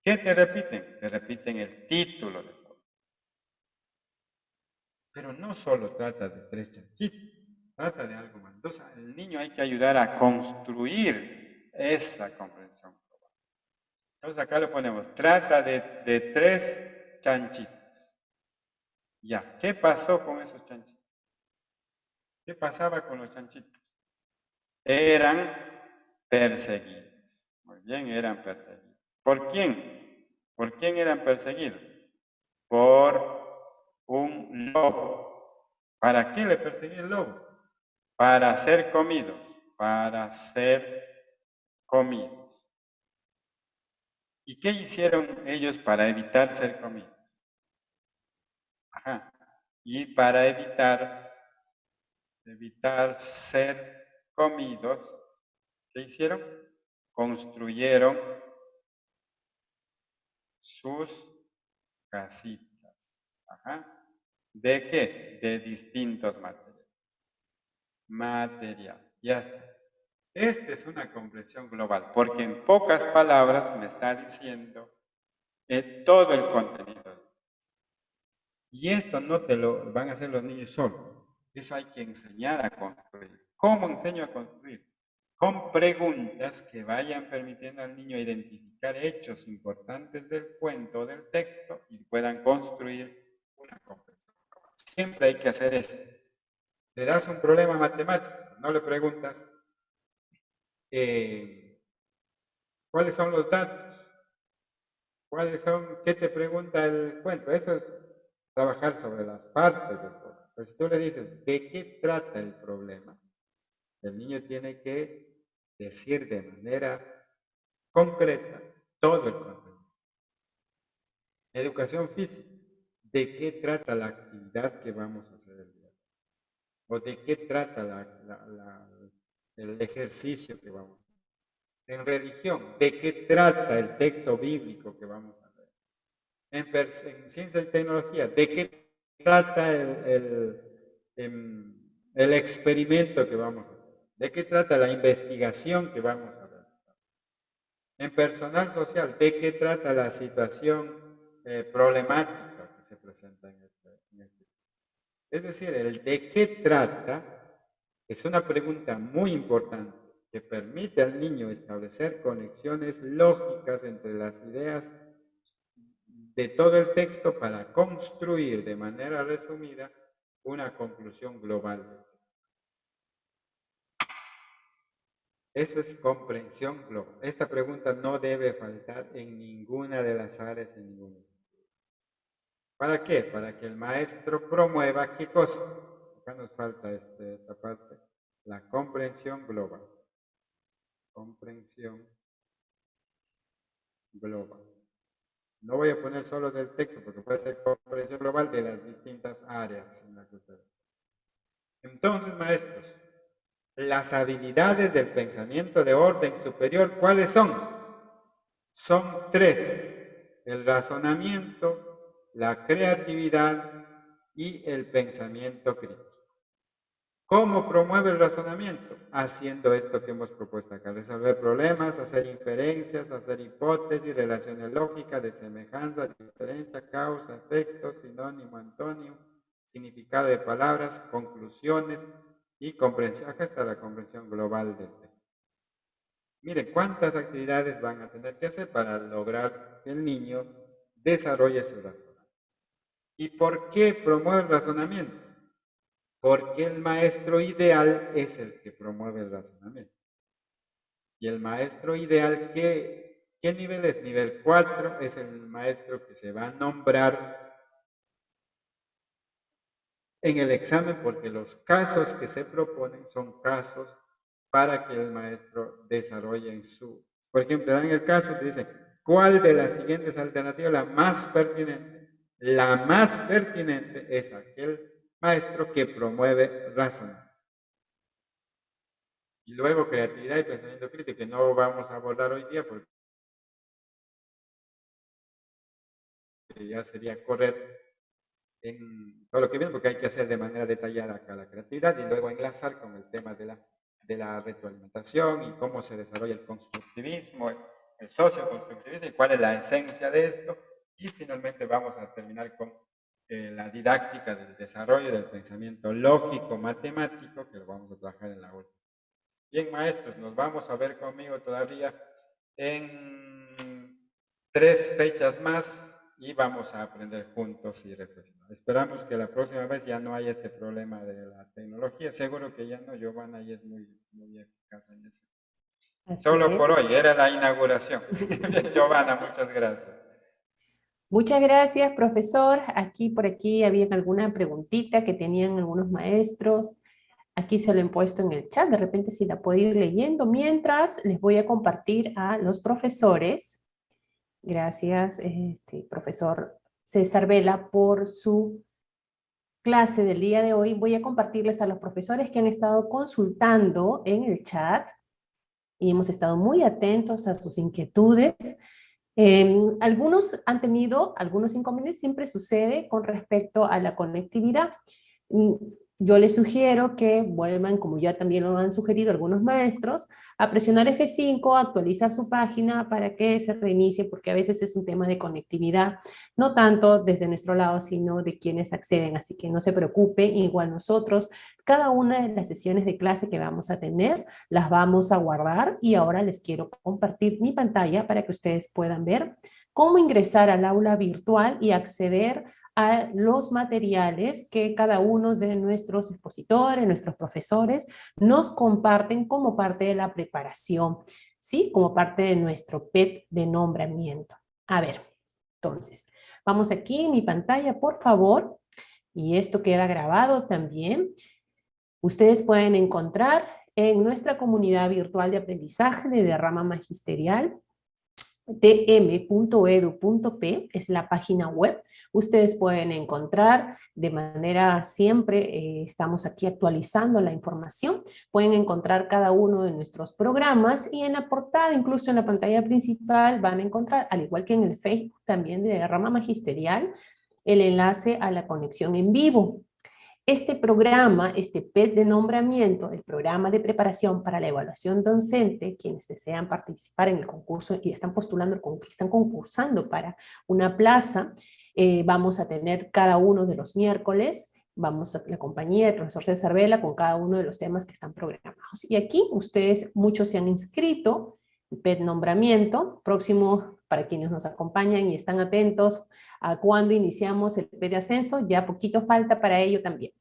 ¿Qué te repiten? Te repiten el título del cuento. Pero no solo trata de 3 chanchitos, trata de algo más. Entonces, el niño hay que ayudar a construir esa comprensión. Entonces acá lo ponemos, trata de 3 chanchitos. Ya, ¿qué pasó con esos chanchitos? ¿Qué pasaba con los chanchitos? Eran perseguidos. Muy bien, eran perseguidos. ¿Por quién? ¿Por quién eran perseguidos? Por un lobo. ¿Para qué le perseguía el lobo? Para ser comidos. Para ser comidos. ¿Y qué hicieron ellos para evitar ser comidos? Y para evitar ser comidos, ¿qué hicieron? Construyeron sus casitas. ¿De qué? De distintos materiales. Ya está. Esta es una comprensión global, porque en pocas palabras me está diciendo todo el contenido. Y esto no te lo van a hacer los niños solos. Eso hay que enseñar a construir. ¿Cómo enseño a construir? Con preguntas que vayan permitiendo al niño identificar hechos importantes del cuento o del texto y puedan construir una comprensión. Siempre hay que hacer eso. Le das un problema matemático, no le preguntas cuáles son los datos, qué te pregunta el cuento. Eso es trabajar sobre las partes del problema. Pero si tú le dices, ¿de qué trata el problema? El niño tiene que decir de manera concreta todo el contenido. Educación física. ¿De qué trata la actividad que vamos a hacer el día? ¿O de qué trata el ejercicio que vamos a hacer? En religión, ¿de qué trata el texto bíblico que vamos a leer? En ciencia y tecnología, ¿de qué trata el experimento que vamos a hacer? ¿De qué trata la investigación que vamos a realizar? En personal social, ¿de qué trata la situación problemática que se presenta en este? Es decir, el de qué trata es una pregunta muy importante que permite al niño establecer conexiones lógicas entre las ideas de todo el texto para construir de manera resumida una conclusión global. Eso es comprensión global. Esta pregunta no debe faltar en ninguna de las áreas, en ninguna. ¿Para qué? Para que el maestro promueva ¿qué cosa? Acá nos falta esta parte. La comprensión global. Comprensión global. No voy a poner solo del texto porque puede ser comprensión global de las distintas áreas en las que ustedes. Entonces, maestros, las habilidades del pensamiento de orden superior, ¿cuáles son? Son tres: el razonamiento, la creatividad y el pensamiento crítico. ¿Cómo promueve el razonamiento? Haciendo esto que hemos propuesto acá: resolver problemas, hacer inferencias, hacer hipótesis, relaciones lógicas de semejanza, diferencia, causa, efecto, sinónimo, antónimo, significado de palabras, conclusiones y comprensión. Acá está la comprensión global del texto. Miren cuántas actividades van a tener que hacer para lograr que el niño desarrolle su razonamiento. ¿Y por qué promueve el razonamiento? Porque el maestro ideal es el que promueve el razonamiento. Y el maestro ideal, ¿qué nivel es? Nivel 4 es el maestro que se va a nombrar en el examen, porque los casos que se proponen son casos para que el maestro desarrolle en su... Por ejemplo, dan el caso, te dicen, ¿cuál de las siguientes alternativas la más pertinente? La más pertinente es aquel maestro que promueve razonamiento. Y luego creatividad y pensamiento crítico, que no vamos a abordar hoy día porque ya sería correr en todo lo que viene, porque hay que hacer de manera detallada acá la creatividad y luego enlazar con el tema de la retroalimentación y cómo se desarrolla el constructivismo, el socioconstructivismo y cuál es la esencia de esto. Y finalmente vamos a terminar con la didáctica del desarrollo del pensamiento lógico matemático, que lo vamos a trabajar en la última. Bien, maestros, nos vamos a ver conmigo todavía en 3 fechas más y vamos a aprender juntos y reflexionar. Esperamos que la próxima vez ya no haya este problema de la tecnología. Seguro que ya no, Giovanna ya es muy eficaz en eso. Solo por hoy, era la inauguración. Giovanna, muchas gracias. Muchas gracias, profesor. Por aquí había alguna preguntita que tenían algunos maestros. Aquí se lo he puesto en el chat, de repente si la puedo ir leyendo. Mientras, les voy a compartir a los profesores. Gracias, profesor César Vela, por su clase del día de hoy. Voy a compartirles a los profesores que han estado consultando en el chat y hemos estado muy atentos a sus inquietudes. Algunos han tenido algunos inconvenientes, siempre sucede con respecto a la conectividad. yo les sugiero que vuelvan, como ya también lo han sugerido algunos maestros, a presionar F5, a actualizar su página para que se reinicie, porque a veces es un tema de conectividad, no tanto desde nuestro lado, sino de quienes acceden. Así que no se preocupen, igual nosotros, cada una de las sesiones de clase que vamos a tener, las vamos a guardar, y ahora les quiero compartir mi pantalla para que ustedes puedan ver cómo ingresar al aula virtual y acceder a los materiales que cada uno de nuestros expositores, nuestros profesores, nos comparten como parte de la preparación, ¿sí? Como parte de nuestro PET de nombramiento. A ver, entonces, vamos aquí en mi pantalla, por favor, y esto queda grabado también. Ustedes pueden encontrar en nuestra comunidad virtual de aprendizaje de rama magisterial, tm.edu.p, es la página web. Ustedes pueden encontrar de manera siempre, estamos aquí actualizando la información, pueden encontrar cada uno de nuestros programas, y en la portada, incluso en la pantalla principal, van a encontrar, al igual que en el Facebook también de la rama magisterial, el enlace a la conexión en vivo. Este programa, este PET de nombramiento, el programa de preparación para la evaluación docente, quienes desean participar en el concurso y están postulando, están concursando para una plaza, vamos a tener cada uno de los miércoles, vamos a la compañía del profesor César Vela con cada uno de los temas que están programados. Y aquí ustedes, muchos se han inscrito, PET nombramiento, próximo para quienes nos acompañan y están atentos a cuando iniciamos el PET de ascenso, ya poquito falta para ello también.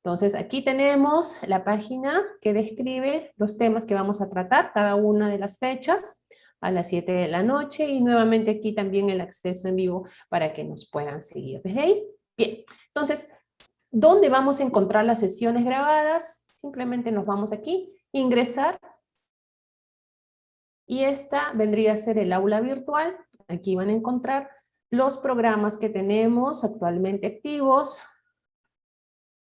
Entonces aquí tenemos la página que describe los temas que vamos a tratar, cada una de las fechas, a las 7 de la noche, y nuevamente aquí también el acceso en vivo para que nos puedan seguir desde ahí. Bien, entonces, ¿dónde vamos a encontrar las sesiones grabadas? Simplemente nos vamos aquí, ingresar, y esta vendría a ser el aula virtual. Aquí van a encontrar los programas que tenemos actualmente activos,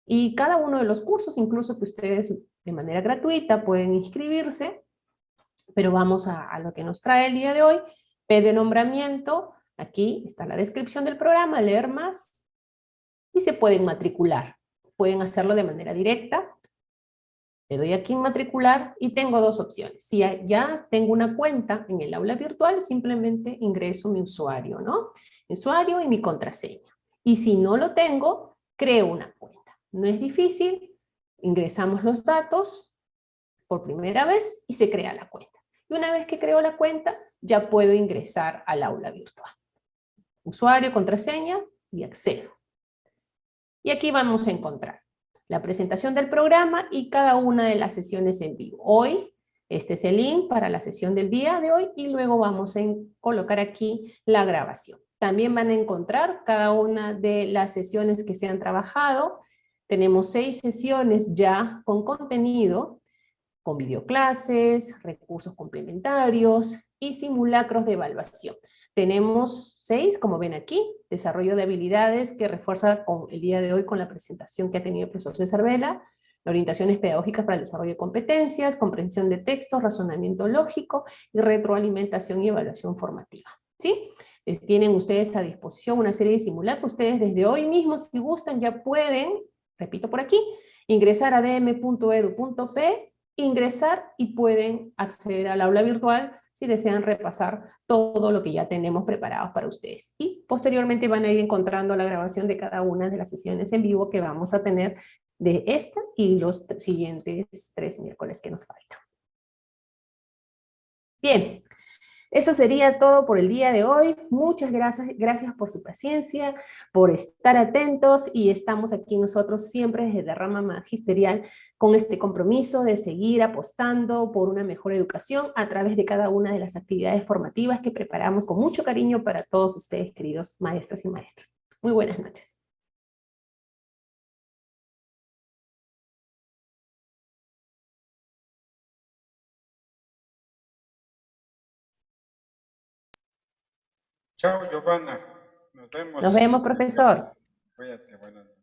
y cada uno de los cursos, incluso que ustedes de manera gratuita pueden inscribirse, pero vamos a lo que nos trae el día de hoy, P de nombramiento, aquí está la descripción del programa, leer más, y se pueden matricular. Pueden hacerlo de manera directa, le doy aquí en matricular, y tengo dos opciones. Si ya tengo una cuenta en el aula virtual, simplemente ingreso mi usuario, ¿no? Mi usuario y mi contraseña. Y si no lo tengo, creo una cuenta. No es difícil, ingresamos los datos por primera vez y se crea la cuenta. Y una vez que creo la cuenta, ya puedo ingresar al aula virtual. Usuario, contraseña y accedo. Y aquí vamos a encontrar la presentación del programa y cada una de las sesiones en vivo. Hoy, este es el link para la sesión del día de hoy, y luego vamos a colocar aquí la grabación. También van a encontrar cada una de las sesiones que se han trabajado. Tenemos 6 sesiones ya con contenido, con videoclases, recursos complementarios y simulacros de evaluación. Tenemos 6, como ven aquí, desarrollo de habilidades, que refuerza con el día de hoy con la presentación que ha tenido el profesor César Vela, orientaciones pedagógicas para el desarrollo de competencias, comprensión de textos, razonamiento lógico y retroalimentación y evaluación formativa. ¿Sí? Tienen ustedes a disposición una serie de simulacros. Ustedes desde hoy mismo, si gustan, ya pueden, repito por aquí, ingresar a dm.edu.p, ingresar, y pueden acceder al aula virtual si desean repasar todo lo que ya tenemos preparados para ustedes. Y posteriormente van a ir encontrando la grabación de cada una de las sesiones en vivo que vamos a tener de esta y los siguientes 3 miércoles que nos faltan. Bien, eso sería todo por el día de hoy. Muchas gracias por su paciencia, por estar atentos, y estamos aquí nosotros siempre desde la rama magisterial con este compromiso de seguir apostando por una mejor educación a través de cada una de las actividades formativas que preparamos con mucho cariño para todos ustedes, queridos maestras y maestros. Muy buenas noches. Chao, Giovanna. Nos Nos vemos vemos, el miércoles. profesor. Cuídate, buenas noches.